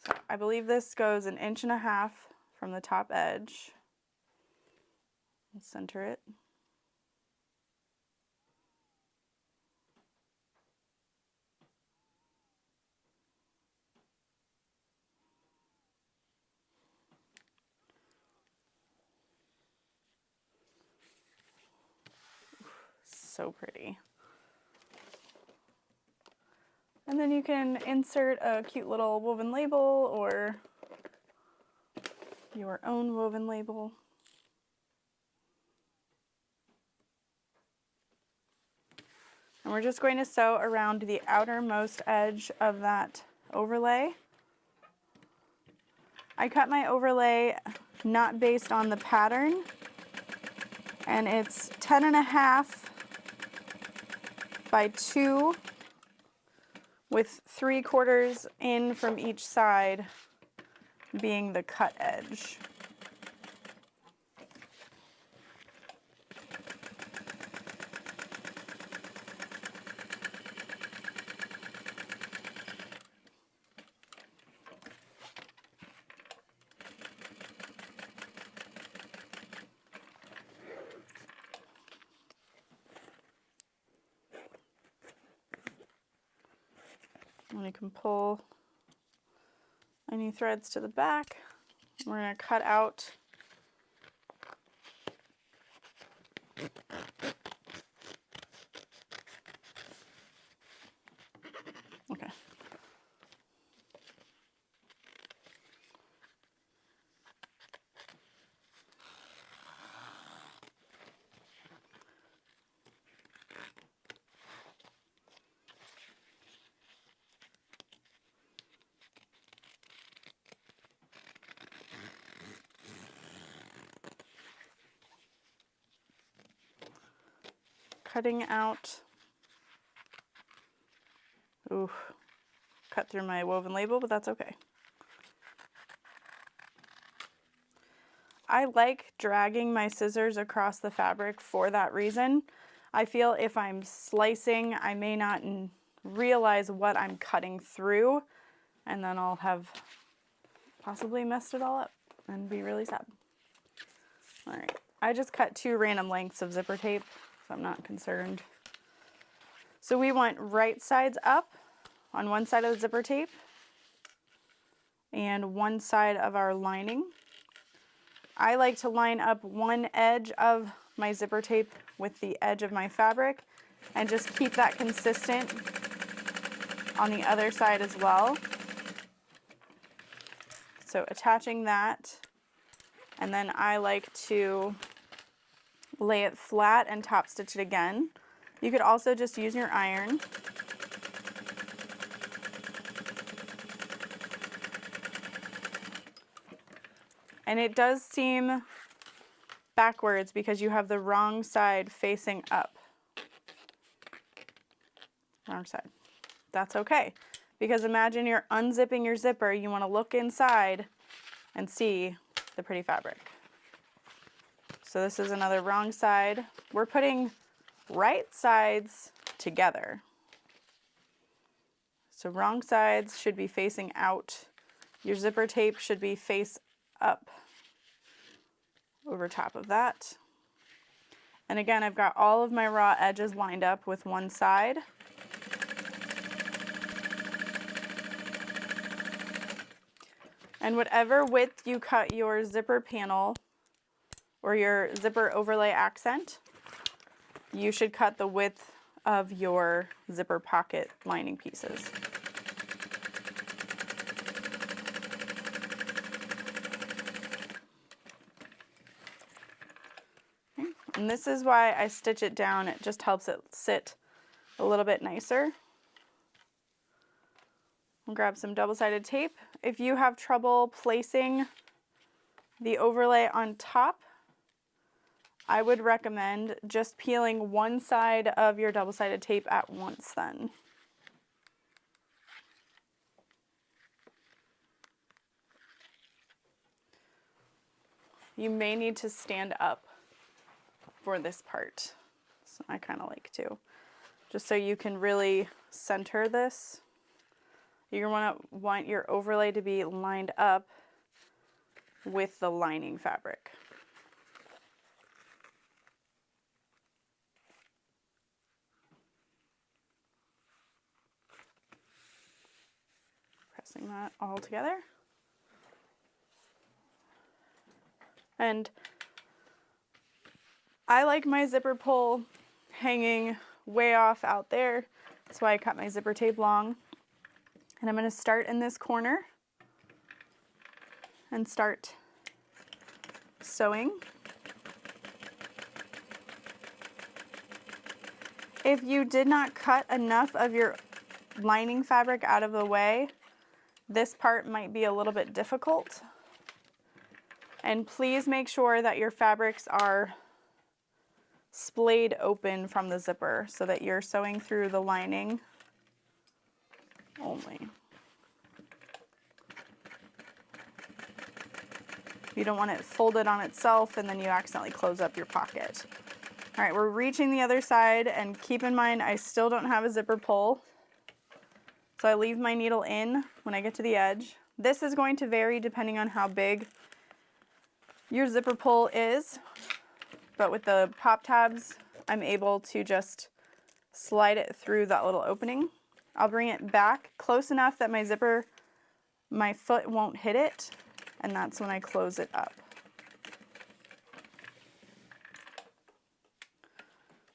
So I believe this goes 1.5 inches from the top edge. We'll center it. So pretty. And then you can insert a cute little woven label or your own woven label. And we're just going to sew around the outermost edge of that overlay. I cut my overlay not based on the pattern, and it's 10.5 by 2 with 3/4 in from each side being the cut edge. And you can pull any threads to the back. We're going to cut out okay. Cutting out, cut through my woven label, but that's okay. I like dragging my scissors across the fabric for that reason. I feel if I'm slicing, I may not realize what I'm cutting through, and then I'll have possibly messed it all up and be really sad. All right, I just cut 2 random lengths of zipper tape, so I'm not concerned. So we want right sides up on one side of the zipper tape and one side of our lining. I like to line up one edge of my zipper tape with the edge of my fabric and just keep that consistent on the other side as well. So attaching that And then I like to lay it flat and top stitch it again. You could also just use your iron. And it does seem backwards because you have the wrong side facing up. Wrong side. That's okay, because imagine you're unzipping your zipper. You want to look inside and see the pretty fabric. So this is another wrong side. We're putting right sides together. So wrong sides should be facing out. Your zipper tape should be face up over top of that. And again, I've got all of my raw edges lined up with one side. And whatever width you cut your zipper panel or your zipper overlay accent, you should cut the width of your zipper pocket lining pieces. And this is why I stitch it down. It just helps it sit a little bit nicer. I'll grab some double-sided tape. If you have trouble placing the overlay on top, I would recommend just peeling one side of your double-sided tape at once then. You may need to stand up for this part. So I kind of like to, just so you can really center this. You're gonna want your overlay to be lined up with the lining fabric. Pressing that all together. And I like my zipper pull hanging way off out there. That's why I cut my zipper tape long. And I'm going to start in this corner and start sewing. If you did not cut enough of your lining fabric out of the way, this part might be a little bit difficult. And please make sure that your fabrics are splayed open from the zipper so that you're sewing through the lining only. You don't want it folded on itself and then you accidentally close up your pocket. All right, we're reaching the other side, and keep in mind I still don't have a zipper pull. So I leave my needle in when I get to the edge. This is going to vary depending on how big your zipper pull is, but with the pop tabs, I'm able to just slide it through that little opening. I'll bring it back close enough that my foot won't hit it, and that's when I close it up.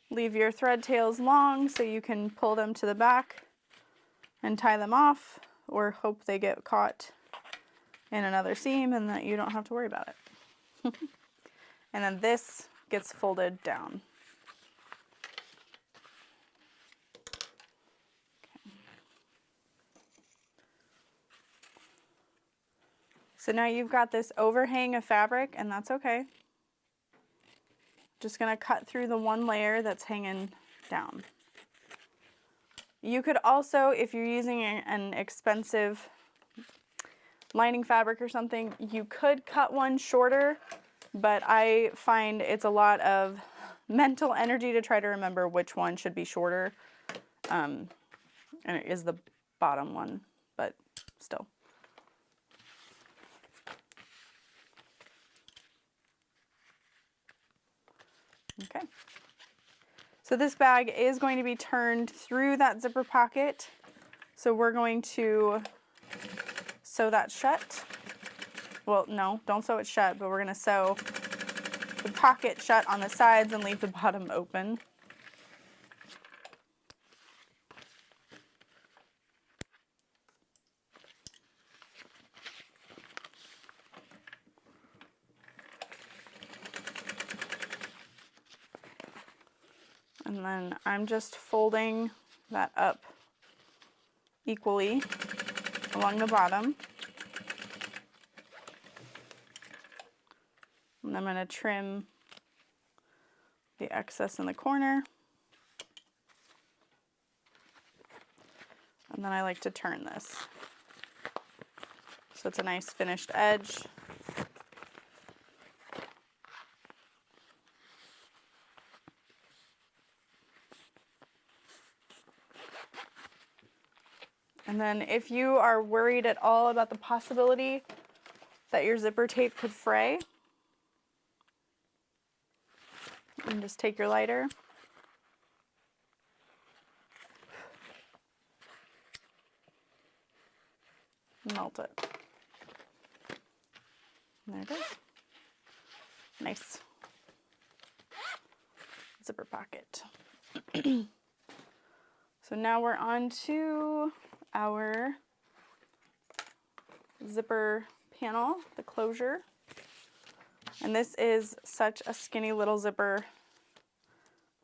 Leave your thread tails long so you can pull them to the back and tie them off, or hope they get caught in another seam and that you don't have to worry about it. And then this gets folded down. Okay. So now you've got this overhang of fabric, and that's okay. Just gonna cut through the one layer that's hanging down. You could also, if you're using an expensive lining fabric or something, you could cut one shorter, but I find it's a lot of mental energy to try to remember which one should be shorter. And it is the bottom one, but still. Okay. So this bag is going to be turned through that zipper pocket. So we're going to sew that shut. Well, no, don't sew it shut, but we're going to sew the pocket shut on the sides and leave the bottom open. And then I'm just folding that up equally along the bottom. And I'm going to trim the excess in the corner. And then I like to turn this, so it's a nice finished edge. And then if you are worried at all about the possibility that your zipper tape could fray, and just take your lighter, melt it. There it is. Nice. Zipper pocket. So now we're on to our zipper panel, the closure. And this is such a skinny little zipper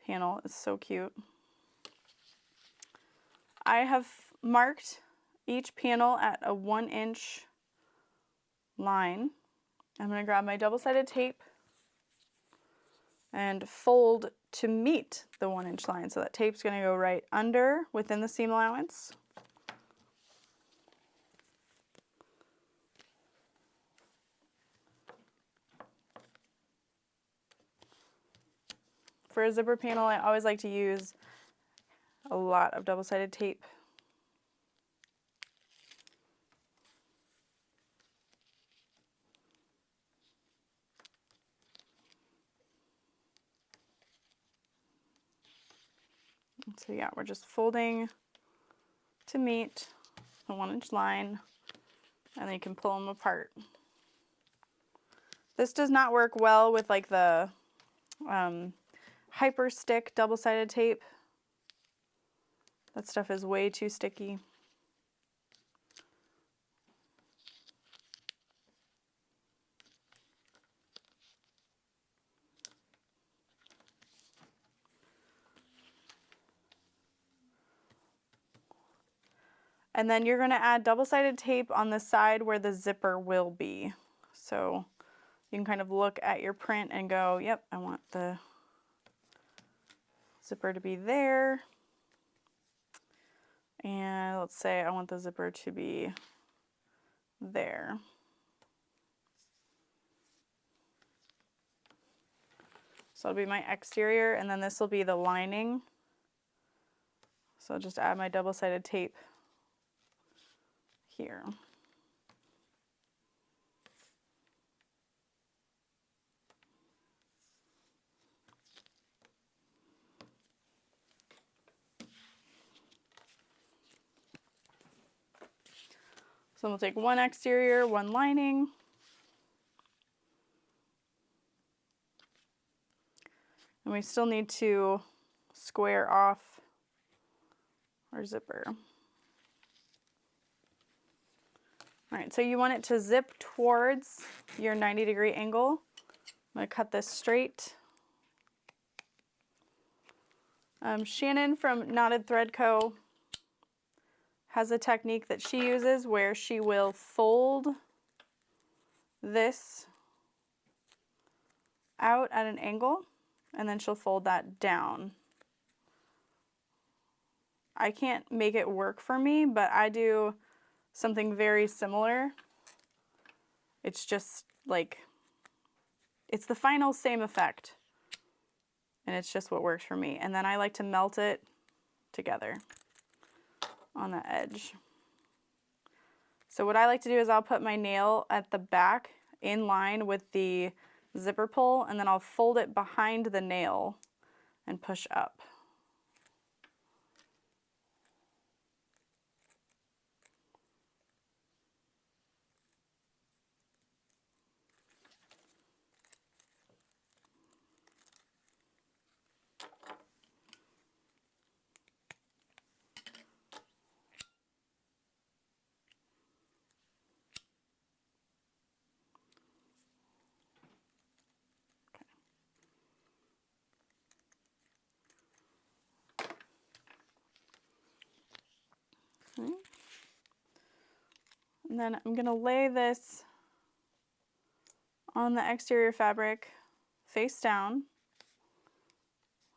panel. It's so cute. I have marked each panel at a 1-inch line. I'm going to grab my double-sided tape and fold to meet the 1-inch line. So that tape's going to go right under within the seam allowance. For a zipper panel, I always like to use a lot of double-sided tape. So yeah, we're just folding to meet the 1-inch line, and then you can pull them apart. This does not work well with like the hyper stick double-sided tape. That stuff is way too sticky. And then you're going to add double-sided tape on the side where the zipper will be. So you can kind of look at your print and go, yep, I want the zipper to be there. And let's say I want the zipper to be there. So it'll be my exterior, and then this will be the lining. So I'll just add my double-sided tape here. So we'll take one exterior, one lining. And we still need to square off our zipper. All right, so you want it to zip towards your 90-degree angle. I'm going to cut this straight. Shannon from Knotted Thread Co. has a technique that she uses where she will fold this out at an angle, and then she'll fold that down. I can't make it work for me, but I do something very similar. It's just like, it's the final same effect, and it's just what works for me. And then I like to melt it together on the edge. So what I like to do is I'll put my nail at the back in line with the zipper pull, and then I'll fold it behind the nail and push up. Okay. And then I'm going to lay this on the exterior fabric face down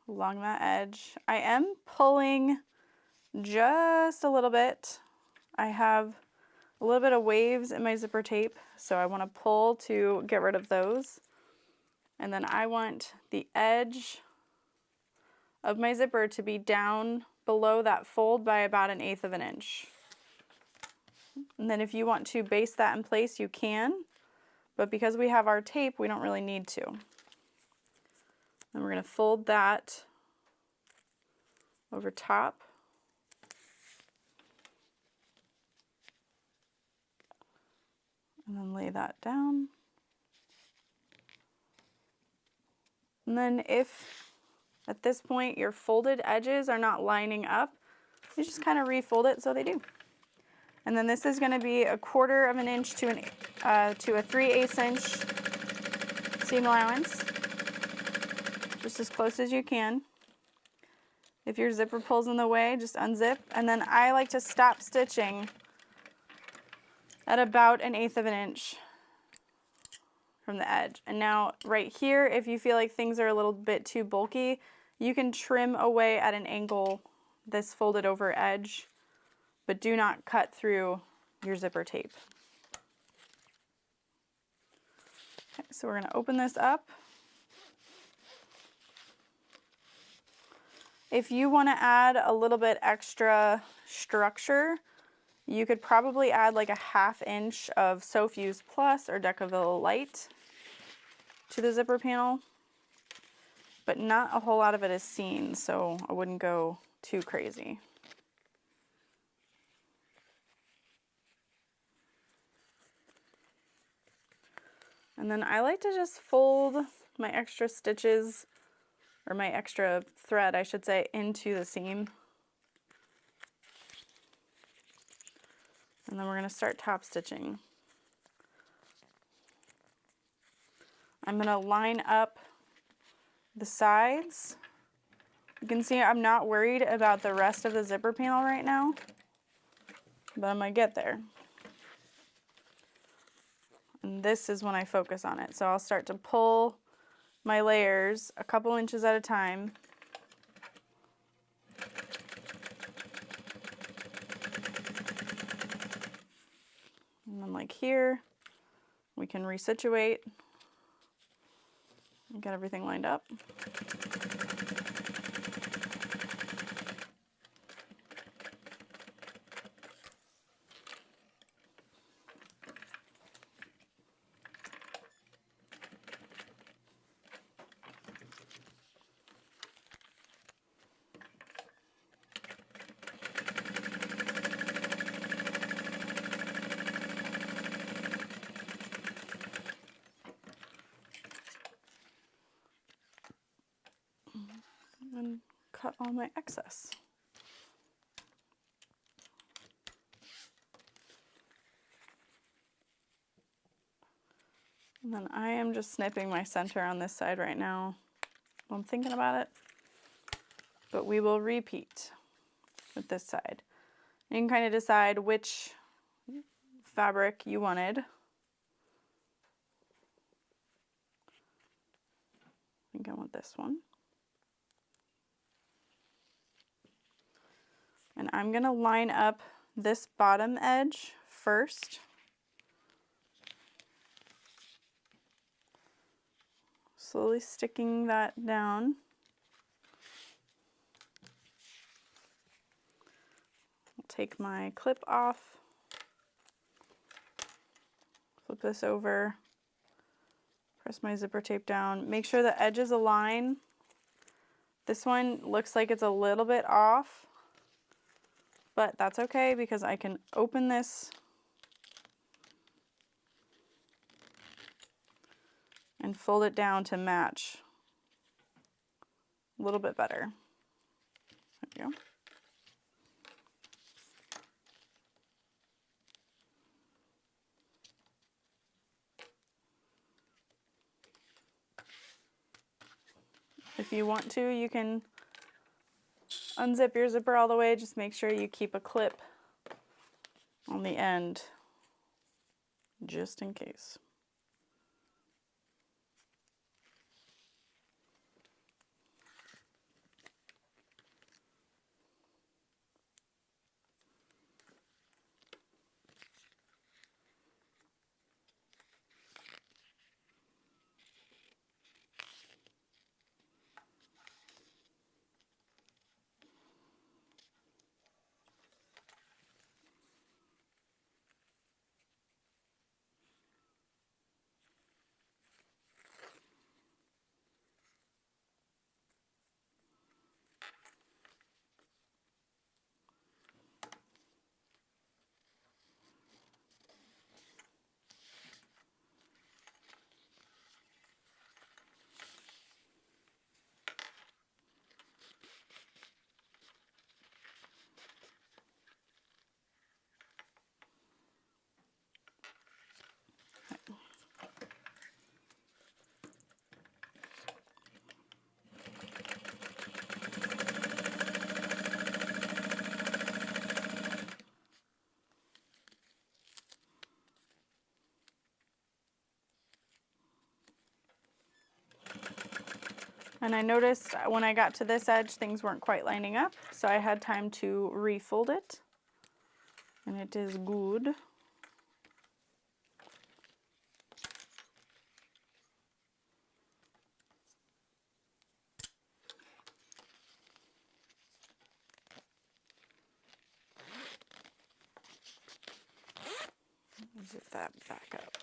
along that edge. I am pulling just a little bit. I have a little bit of waves in my zipper tape, so I want to pull to get rid of those. And then I want the edge of my zipper to be down below that fold by about 1/8 of an inch. And then if you want to baste that in place, you can, but because we have our tape, we don't really need to. Then we're going to fold that over top. And then lay that down. And then if at this point your folded edges are not lining up, you just kind of refold it so they do. And then this is going to be 1/4 of an inch to a 3/8 inch seam allowance, just as close as you can. If your zipper pulls in the way, just unzip. And then I like to stop stitching at about 1/8 of an inch from the edge. And now right here, if you feel like things are a little bit too bulky, you can trim away at an angle this folded over edge, but do not cut through your zipper tape. Okay, so we're going to open this up. If you want to add a little bit extra structure, you could probably add like a 1/2 inch of So Fuse Plus or Decaville Light to the zipper panel, but not a whole lot of it is seen, so I wouldn't go too crazy. And then I like to just fold my extra stitches, or my extra thread, I should say, into the seam. And then we're going to start top stitching. I'm going to line up the sides. You can see I'm not worried about the rest of the zipper panel right now, but I'm going to get there. And this is when I focus on it. So I'll start to pull my layers a couple inches at a time. And then like here, we can resituate and get everything lined up. And cut all my excess. And then I am just snipping my center on this side right now. I'm thinking about it, but we will repeat with this side. And you can kind of decide which fabric you wanted. I think I want this one. And I'm going to line up this bottom edge first. Slowly sticking that down. I'll take my clip off, flip this over, press my zipper tape down, make sure the edges align. This one looks like it's a little bit off, but that's okay because I can open this and fold it down to match a little bit better. There we go. If you want to, you can unzip your zipper all the way. Just make sure you keep a clip on the end, just in case. And I noticed when I got to this edge, things weren't quite lining up, so I had time to refold it, and it is good. Zip that back up.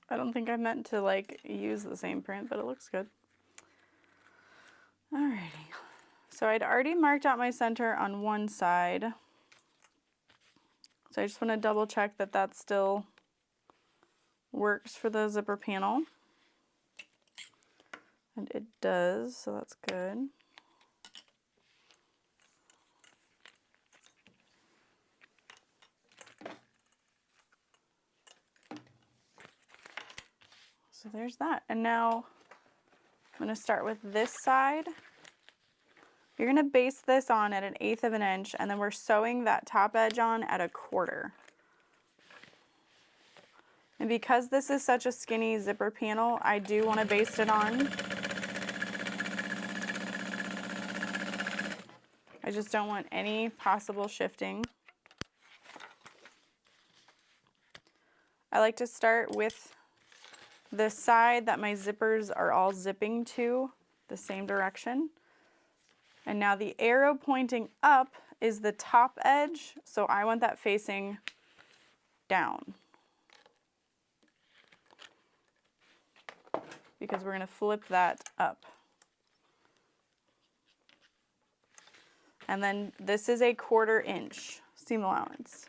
I don't think I meant to like use the same print, but it looks good. Alrighty, so I'd already marked out my center on one side. So I just want to double check that that still works for the zipper panel. And it does, so that's good. So there's that. And now I'm going to start with this side. You're going to base this on at 1/8 of an inch, and then we're sewing that top edge on at 1/4. And because this is such a skinny zipper panel, I do want to baste it on. I just don't want any possible shifting. I like to start with the side that my zippers are all zipping to, the same direction. And now the arrow pointing up is the top edge, so I want that facing down. Because we're going to flip that up. And then this is 1/4 inch seam allowance.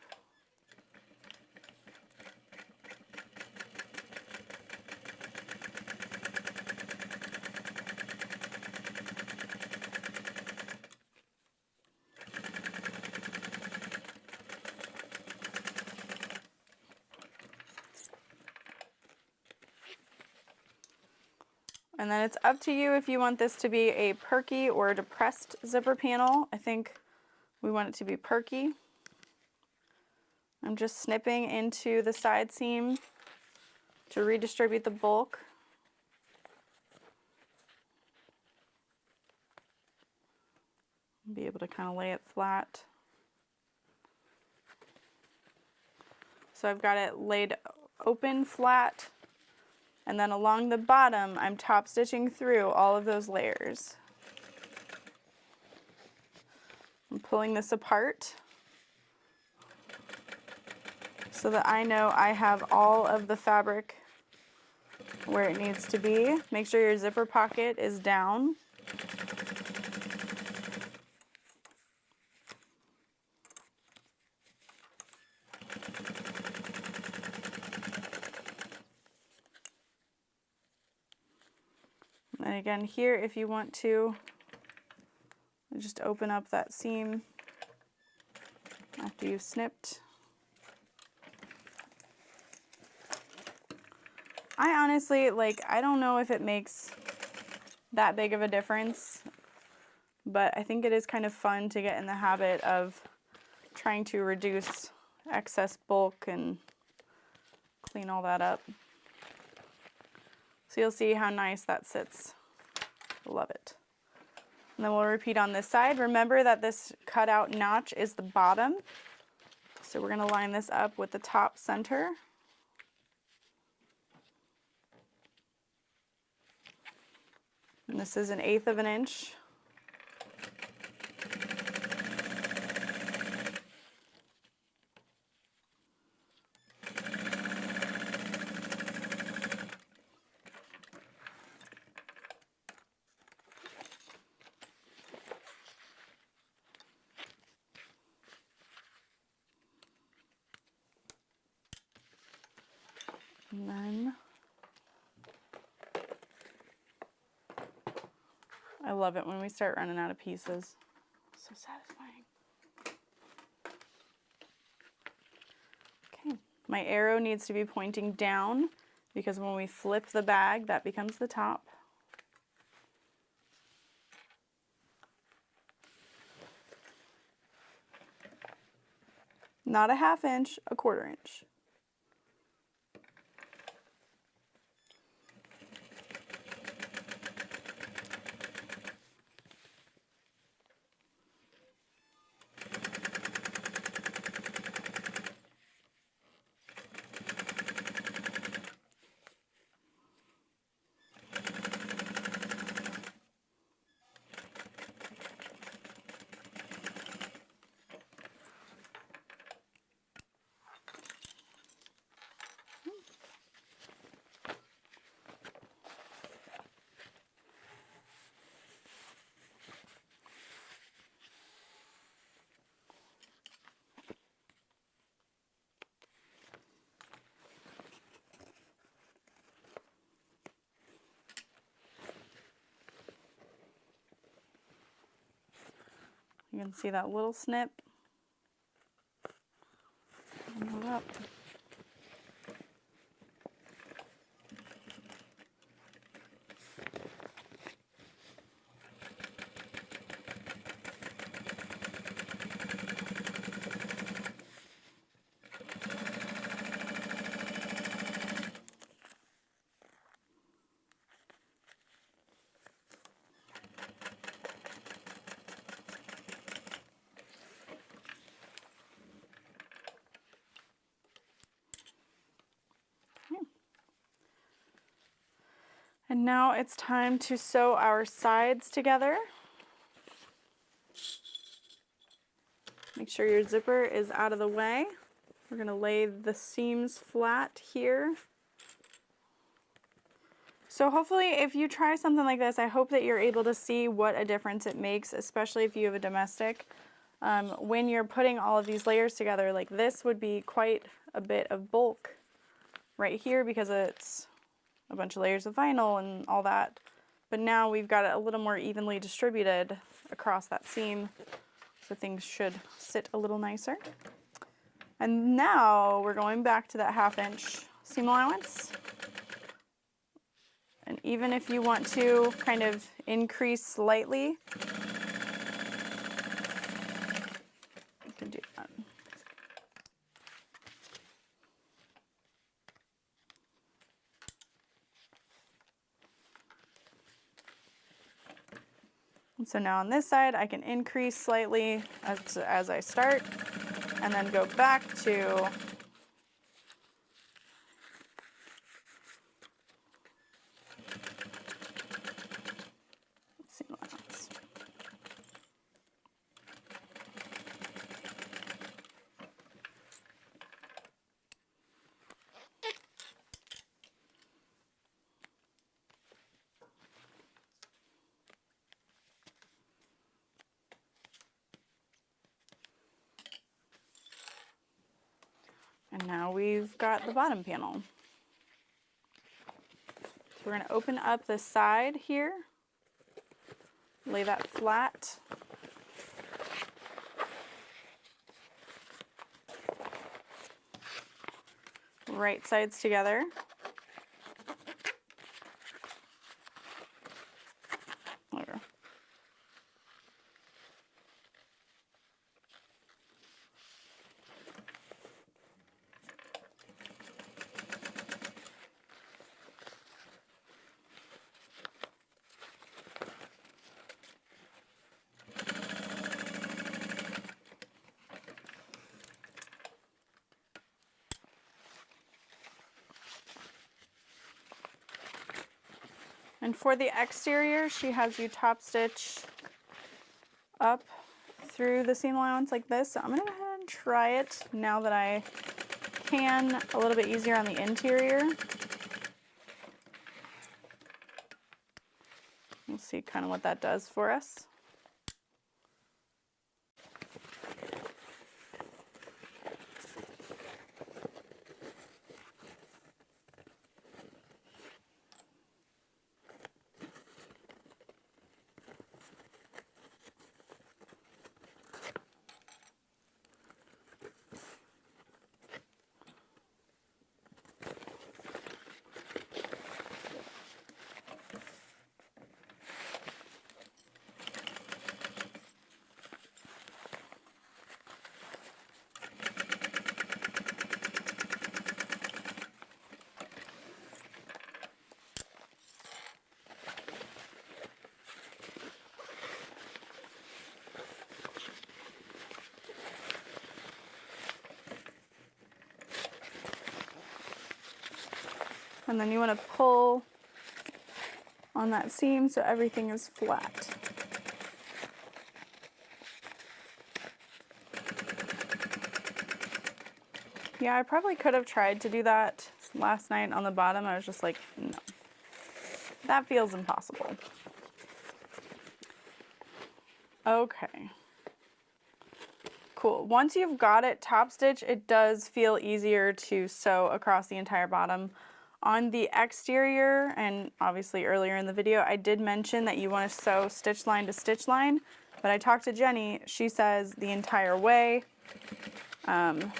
And then it's up to you if you want this to be a perky or a depressed zipper panel. I think we want it to be perky. I'm just snipping into the side seam to redistribute the bulk. Be able to kind of lay it flat. So I've got it laid open flat, and then along the bottom I'm top stitching through all of those layers. I'm pulling this apart so that I know I have all of the fabric where it needs to be. Make sure your zipper pocket is down. And again here, if you want to, just open up that seam after you've snipped. I honestly, I don't know if it makes that big of a difference, but I think it is kind of fun to get in the habit of trying to reduce excess bulk and clean all that up. So you'll see how nice that sits. Love it. And then we'll repeat on this side. Remember that this cutout notch is the bottom. So we're going to line this up with the top center. And this is 1/8 of an inch. And then I love it when we start running out of pieces. So satisfying. Okay, my arrow needs to be pointing down because when we flip the bag, that becomes the top. Not a 1/2 inch, a 1/4 inch. You can see that little snip. Move up. And now it's time to sew our sides together. Make sure your zipper is out of the way. We're going to lay the seams flat here. So hopefully if you try something like this, I hope that you're able to see what a difference it makes, especially if you have a domestic. When you're putting all of these layers together, like this would be quite a bit of bulk right here because it's a bunch of layers of vinyl and all that. But now we've got it a little more evenly distributed across that seam, so things should sit a little nicer. And now we're going back to that 1/2 inch seam allowance and even if you want to kind of increase slightly, you can do that. And so now on this side, I can increase slightly as I start, and then go back to seam allowance. And now we've got the bottom panel. So we're going to open up the side here, lay that flat. Right sides together. There we go. And for the exterior, she has you top stitch up through the seam allowance like this. So I'm going to go ahead and try it now that I can, a little bit easier on the interior. We'll see kind of what that does for us. And then you want to pull on that seam so everything is flat. Yeah, I probably could have tried to do that last night on the bottom. I was just like, no, that feels impossible. Okay. Cool. Once you've got it top stitch, it does feel easier to sew across the entire bottom. On the exterior, and obviously earlier in the video, I did mention that you want to sew stitch line to stitch line, but I talked to Jenny, she says the entire way. And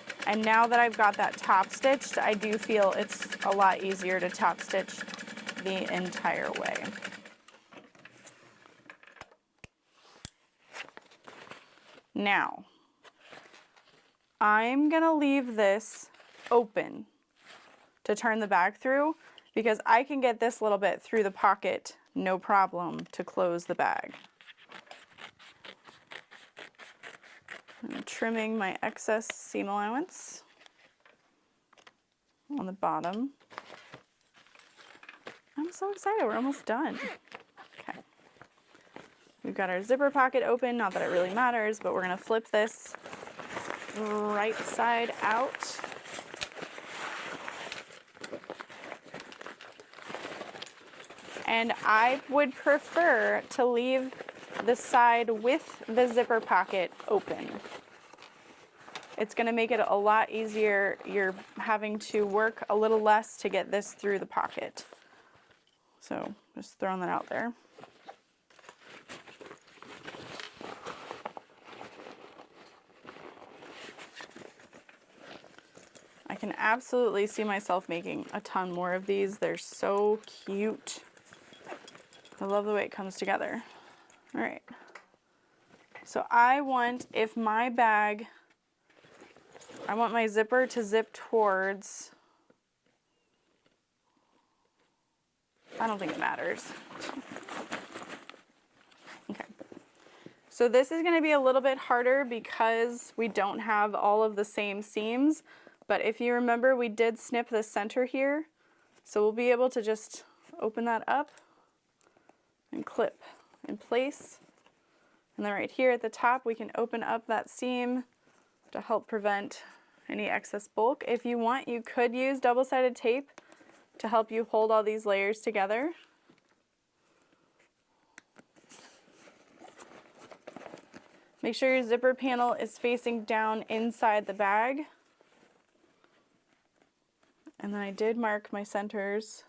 now that I've got that top stitched, I do feel it's a lot easier to top stitch the entire way. Now, I'm gonna leave this open to turn the bag through because I can get this little bit through the pocket, no problem, to close the bag. I'm trimming my excess seam allowance on the bottom. I'm so excited, we're almost done. Okay. We've got our zipper pocket open, not that it really matters, but we're gonna flip this right side out. And I would prefer to leave the side with the zipper pocket open. It's going to make it a lot easier. You're having to work a little less to get this through the pocket. So just throwing that out there. I can absolutely see myself making a ton more of these. They're so cute. I love the way it comes together. All right. So I want, if my bag, I want my zipper to zip towards, I don't think it matters. Okay. So this is going to be a little bit harder because we don't have all of the same seams. But if you remember, we did snip the center here. So we'll be able to just open that up and clip in place. And then right here at the top, we can open up that seam to help prevent any excess bulk. If you want, you could use double-sided tape to help you hold all these layers together. Make sure your zipper panel is facing down inside the bag. And then I did mark my centers.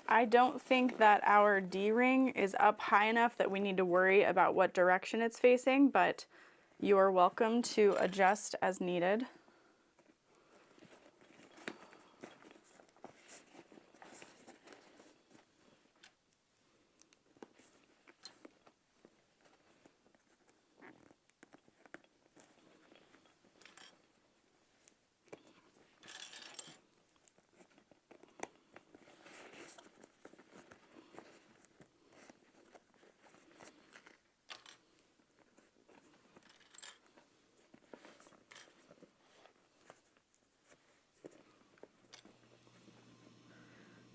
I don't think that our D-ring is up high enough that we need to worry about what direction it's facing, but you are welcome to adjust as needed.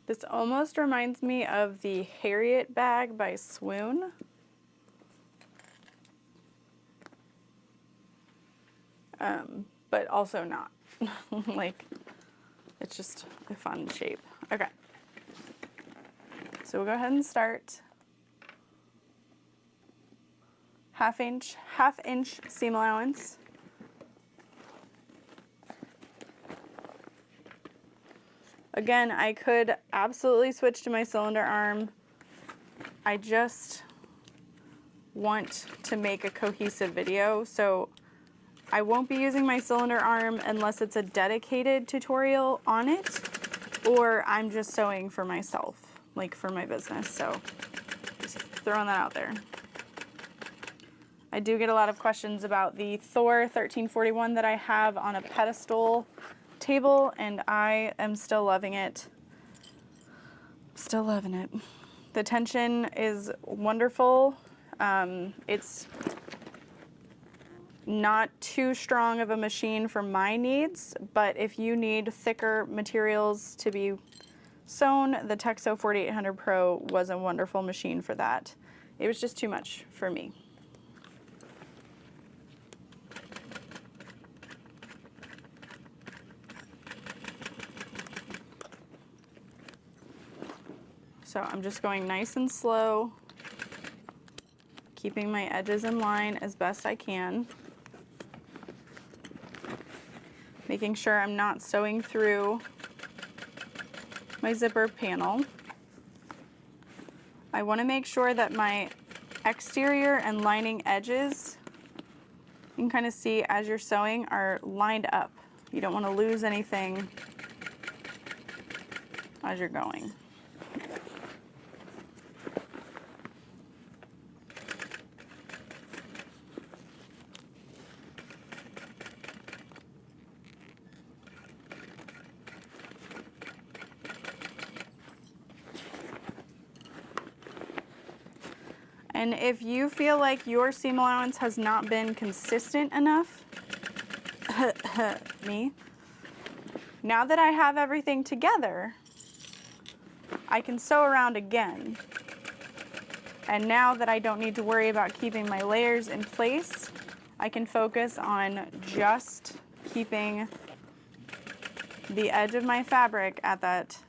This almost reminds me of the Harriet bag by Swoon. But also not. Like, it's just a fun shape. Okay. So we'll go ahead and start. Half inch seam allowance. Again, I could absolutely switch to my cylinder arm. I just want to make a cohesive video, so I won't be using my cylinder arm unless it's a dedicated tutorial on it, or I'm just sewing for myself, like for my business, so just throwing that out there. I do get a lot of questions about the Thor 1341 that I have on a pedestal table, and I am still loving it. Still loving it. The tension is wonderful. It's not too strong of a machine for my needs, but if you need thicker materials to be sewn, the Texo 4800 Pro was a wonderful machine for that. It was just too much for me. So I'm just going nice and slow, keeping my edges in line as best I can, making sure I'm not sewing through my zipper panel. I want to make sure that my exterior and lining edges, you can kind of see as you're sewing, are lined up. You don't want to lose anything as you're going. And if you feel like your seam allowance has not been consistent enough, now that I have everything together, I can sew around again. And now that I don't need to worry about keeping my layers in place, I can focus on just keeping the edge of my fabric at that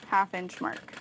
half-inch mark.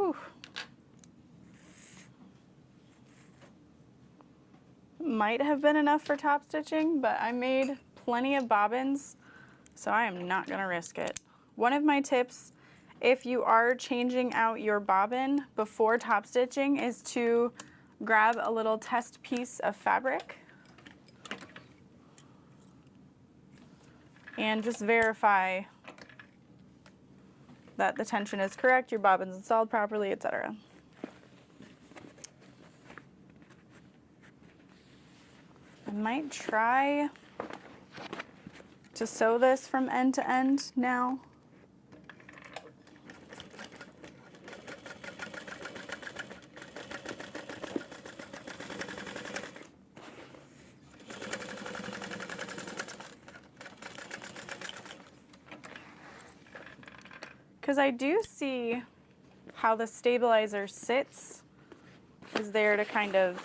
Whew. Might have been enough for top stitching, but I made plenty of bobbins, so I am not gonna risk it. One of my tips, if you are changing out your bobbin before top stitching, is to grab a little test piece of fabric and just verify that the tension is correct, your bobbin's installed properly, etc. I might try to sew this from end to end now. Because I do see how the stabilizer sits is there to kind of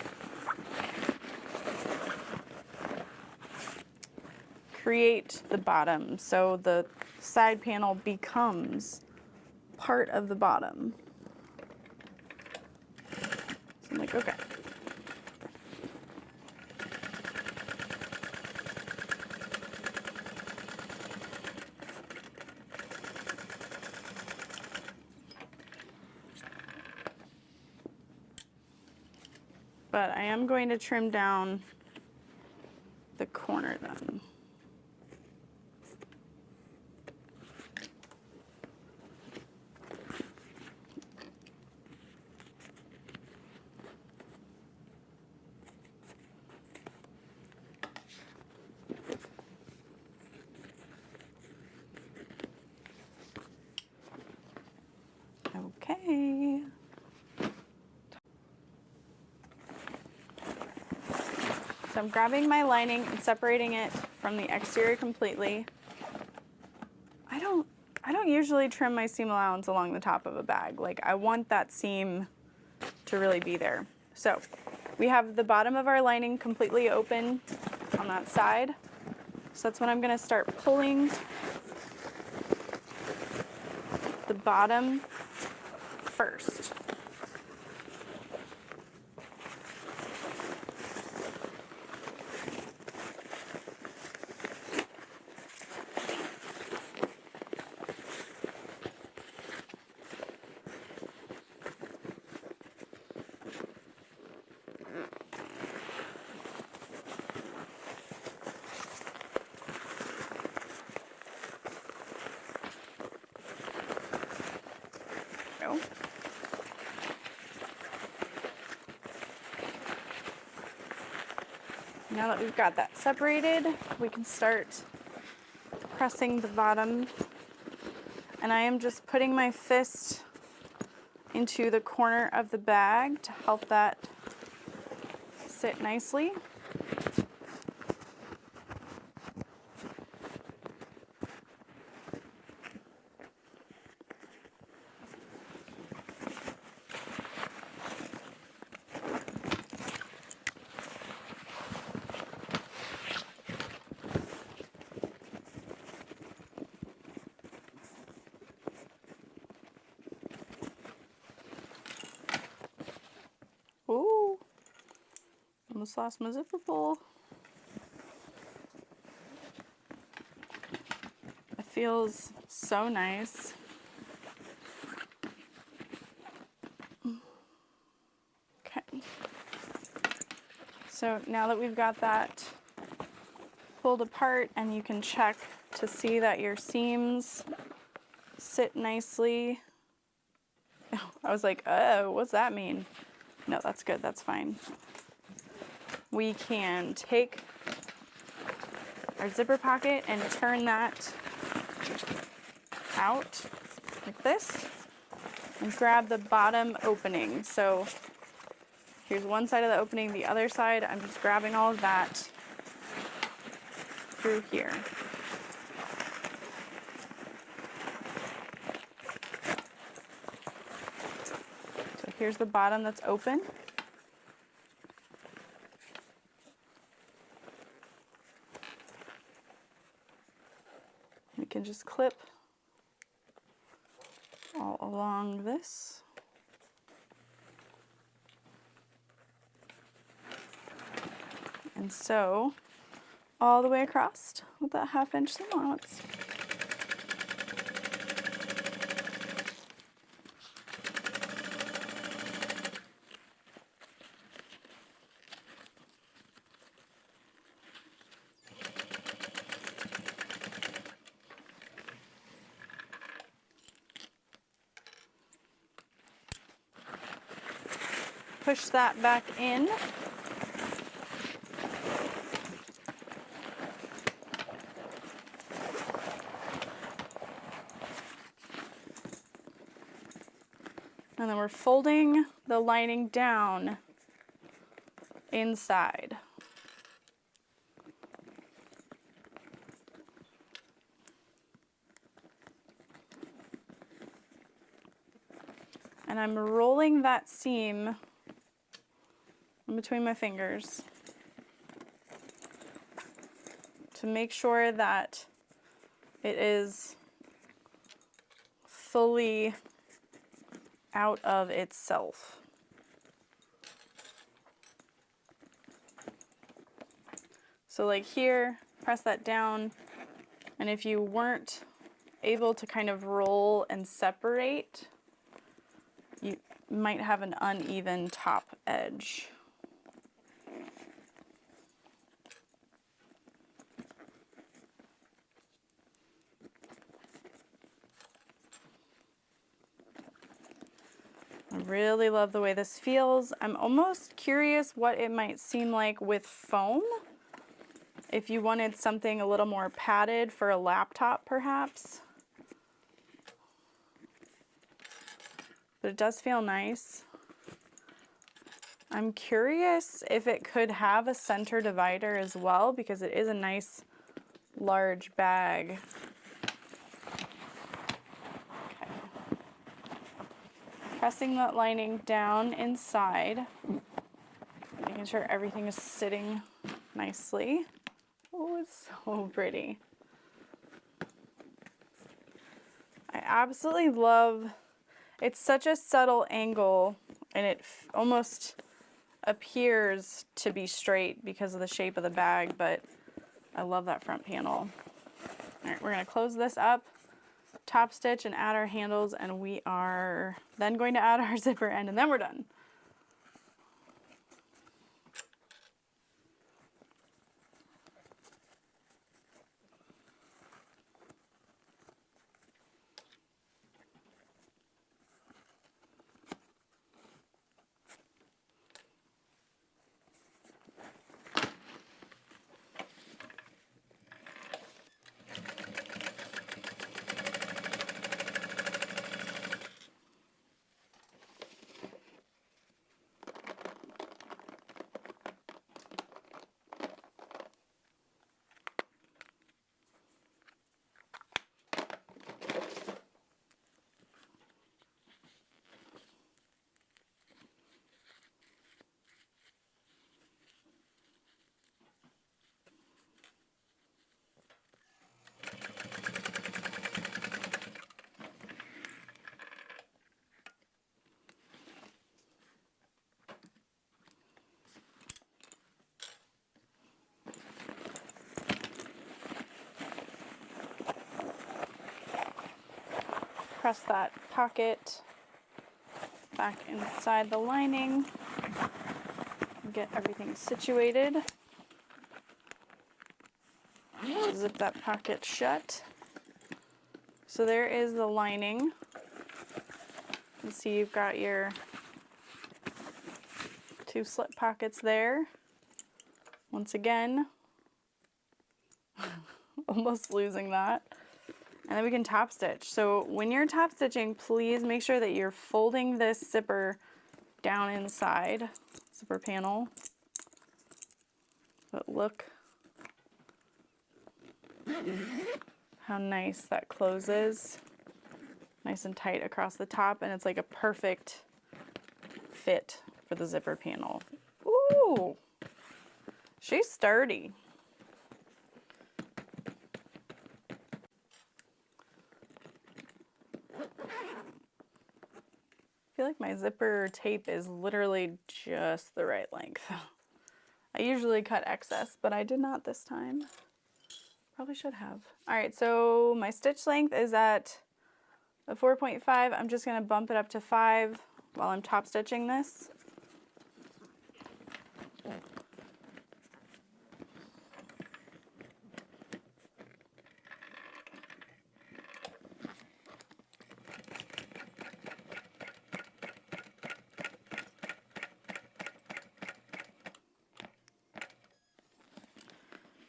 create the bottom, so the side panel becomes part of the bottom. So I'm like, okay. But I am going to trim down the corner then. Okay. So I'm grabbing my lining and separating it from the exterior completely. I don't usually trim my seam allowance along the top of a bag. Like, I want that seam to really be there. So we have the bottom of our lining completely open on that side. So that's when I'm going to start pulling the bottom first. Now that we've got that separated, we can start pressing the bottom. And I am just putting my fist into the corner of the bag to help that sit nicely. Ooh, almost lost my zipper pull. It feels so nice. Okay. So now that we've got that pulled apart, and you can check to see that your seams sit nicely. I was like, oh, what's that mean? No, that's good, that's fine. We can take our zipper pocket and turn that out like this and grab the bottom opening. So here's one side of the opening, the other side, I'm just grabbing all of that through here. So here's the bottom that's open. We can just clip all along this. And sew all the way across with that 1/2 inch seam allowance. Push that back in. And then we're folding the lining down inside. And I'm rolling that seam in between my fingers to make sure that it is fully out of itself. So like here, press that down, and if you weren't able to kind of roll and separate, you might have an uneven top edge. I really love the way this feels. I'm almost curious what it might seem like with foam. If you wanted something a little more padded for a laptop, perhaps. But it does feel nice. I'm curious if it could have a center divider as well, because it is a nice large bag. Okay. Pressing that lining down inside, making sure everything is sitting nicely. Oh, it's so pretty. I absolutely love, it's such a subtle angle, and it almost appears to be straight because of the shape of the bag, but I love that front panel. All right, we're gonna close this up, top stitch and add our handles, and we are then going to add our zipper end, and then we're done. Press that pocket back inside the lining, get everything situated. Zip that pocket shut. So there is the lining. You can see you've got your 2 slip pockets there. Once again, almost losing that. And then we can top stitch. So when you're top stitching, please make sure that you're folding this zipper down inside, zipper panel. But look how nice that closes. Nice and tight across the top, and it's like a perfect fit for the zipper panel. Ooh, she's sturdy. I feel like my zipper tape is literally just the right length. I usually cut excess, but I did not this time. Probably should have. All right, so my stitch length is at a 4.5. I'm just gonna bump it up to 5 while I'm top stitching this.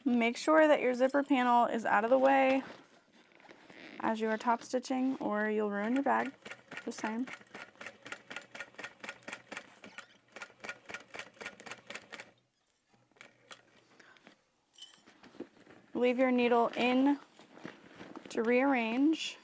Make sure that your zipper panel is out of the way as you are top stitching, or you'll ruin your bag. Just saying. Leave your needle in to rearrange.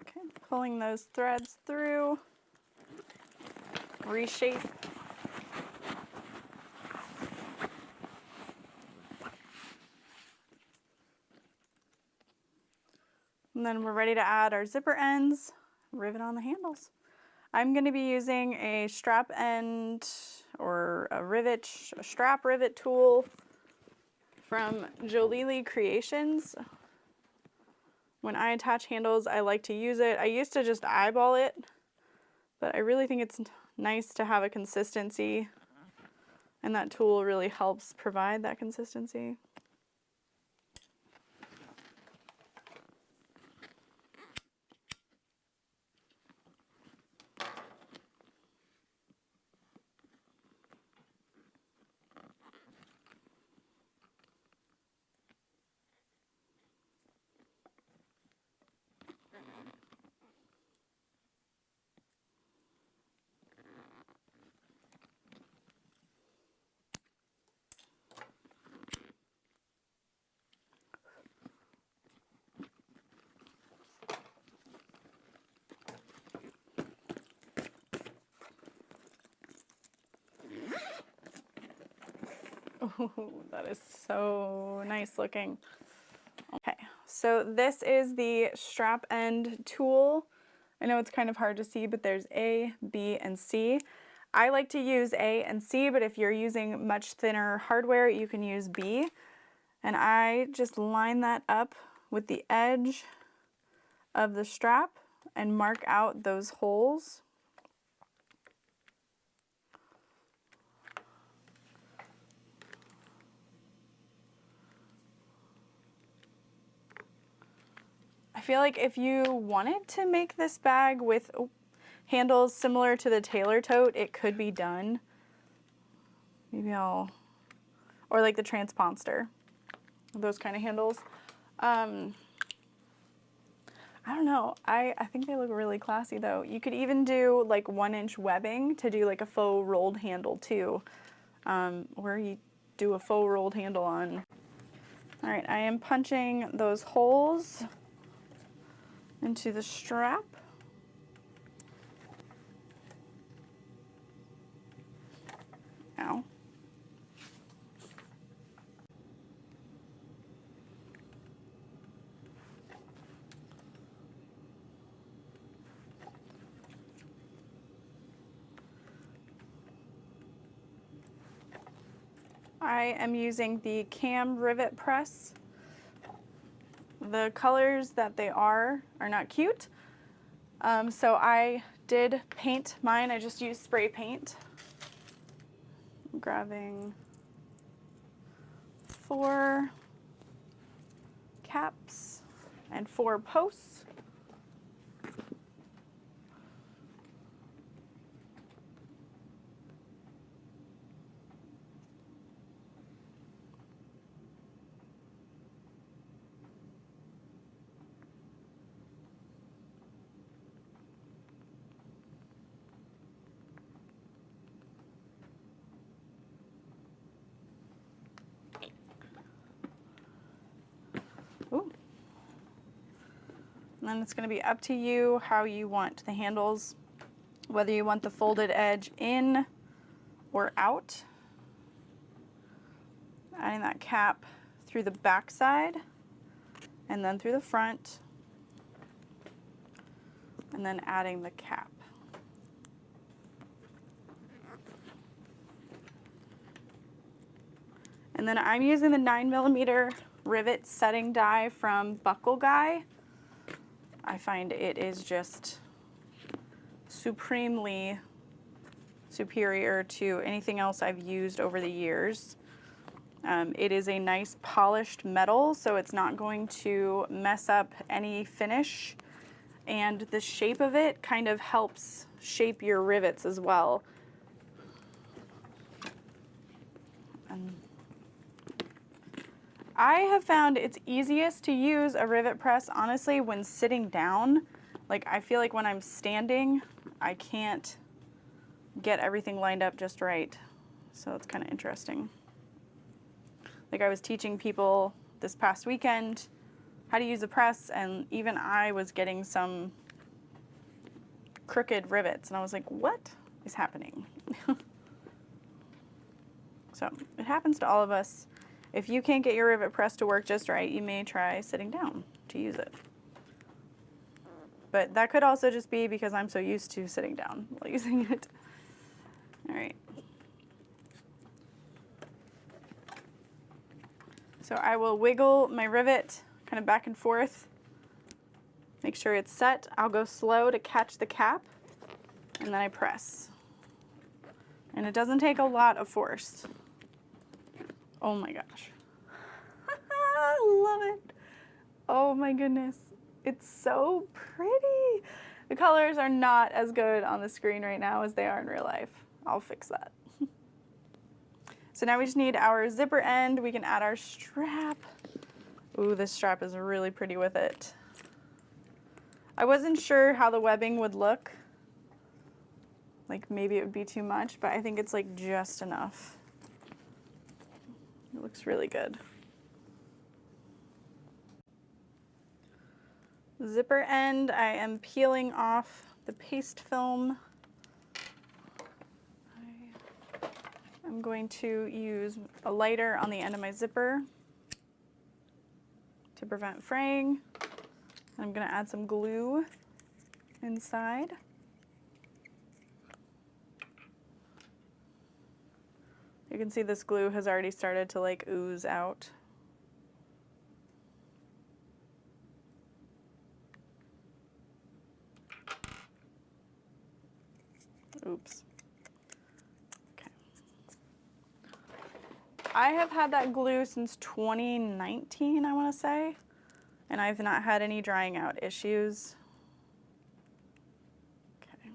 Okay, pulling those threads through, reshape. And then we're ready to add our zipper ends, rivet on the handles. I'm going to be using a strap end or a strap rivet tool from Jolili Creations. When I attach handles, I like to use it. I used to just eyeball it, but I really think it's nice to have a consistency, and that tool really helps provide that consistency. Oh, that is so nice looking. Okay, so this is the strap end tool. I know it's kind of hard to see, but there's A, B, and C. I like to use A and C, but if you're using much thinner hardware, you can use B. And I just line that up with the edge of the strap and mark out those holes. I feel like if you wanted to make this bag with handles similar to the Taylor tote, it could be done. Maybe or like the Transponster, those kind of handles. I don't know. I think they look really classy though. You could even do like 1-inch webbing to do like a faux rolled handle too. where you do a faux rolled handle on. All right, I am punching those holes into the strap. Ow. I am using the cam rivet press. The colors that they are not cute. So I did paint mine. I just used spray paint. I'm grabbing 4 caps and 4 posts. Ooh. And then it's going to be up to you how you want the handles, whether you want the folded edge in or out. Adding that cap through the back side and then through the front, and then adding the cap. And then I'm using the 9mm rivet setting die from Buckle Guy. I find it is just supremely superior to anything else I've used over the years. It is a nice polished metal, so it's not going to mess up any finish. And the shape of it kind of helps shape your rivets as well. I have found it's easiest to use a rivet press, honestly, when sitting down. Like, I feel like when I'm standing, I can't get everything lined up just right. So it's kind of interesting. Like, I was teaching people this past weekend how to use a press, and even I was getting some crooked rivets, and I was like, what is happening? So it happens to all of us. If you can't get your rivet press to work just right, you may try sitting down to use it. But that could also just be because I'm so used to sitting down while using it. All right. So I will wiggle my rivet kind of back and forth. Make sure it's set. I'll go slow to catch the cap, and then I press. And it doesn't take a lot of force. Oh my gosh. I love it. Oh my goodness. It's so pretty. The colors are not as good on the screen right now as they are in real life. I'll fix that. So now we just need our zipper end. We can add our strap. Ooh, this strap is really pretty with it. I wasn't sure how the webbing would look. Like maybe it would be too much, but I think it's like just enough. It looks really good. Zipper end, I am peeling off the paste film. I'm going to use a lighter on the end of my zipper to prevent fraying. I'm going to add some glue inside. You can see this glue has already started to like ooze out. Oops. Okay. I have had that glue since 2019, I want to say, and I've not had any drying out issues. Okay.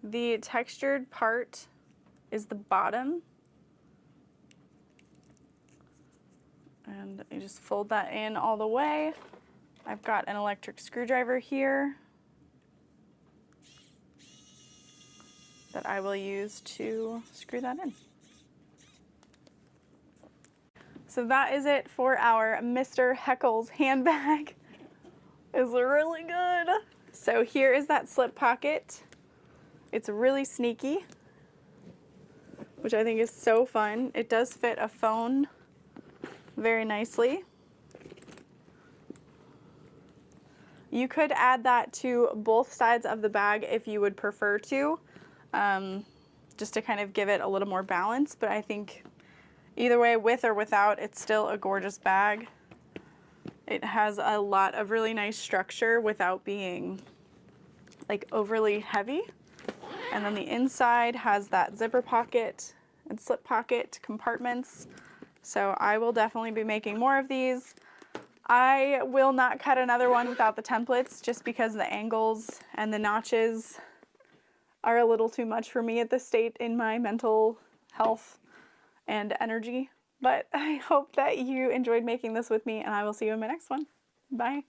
The textured part is the bottom. And you just fold that in all the way. I've got an electric screwdriver here that I will use to screw that in. So that is it for our Mr. Heckles handbag. It's really good. So here is that slip pocket. It's really sneaky, which I think is so fun. It does fit a phone very nicely. You could add that to both sides of the bag if you would prefer to, just to kind of give it a little more balance, but I think either way, with or without, it's still a gorgeous bag. It has a lot of really nice structure without being like overly heavy. And then the inside has that zipper pocket and slip pocket compartments. So I will definitely be making more of these. I will not cut another one without the templates just because the angles and the notches are a little too much for me at this state in my mental health and energy. But I hope that you enjoyed making this with me, and I will see you in my next one. Bye.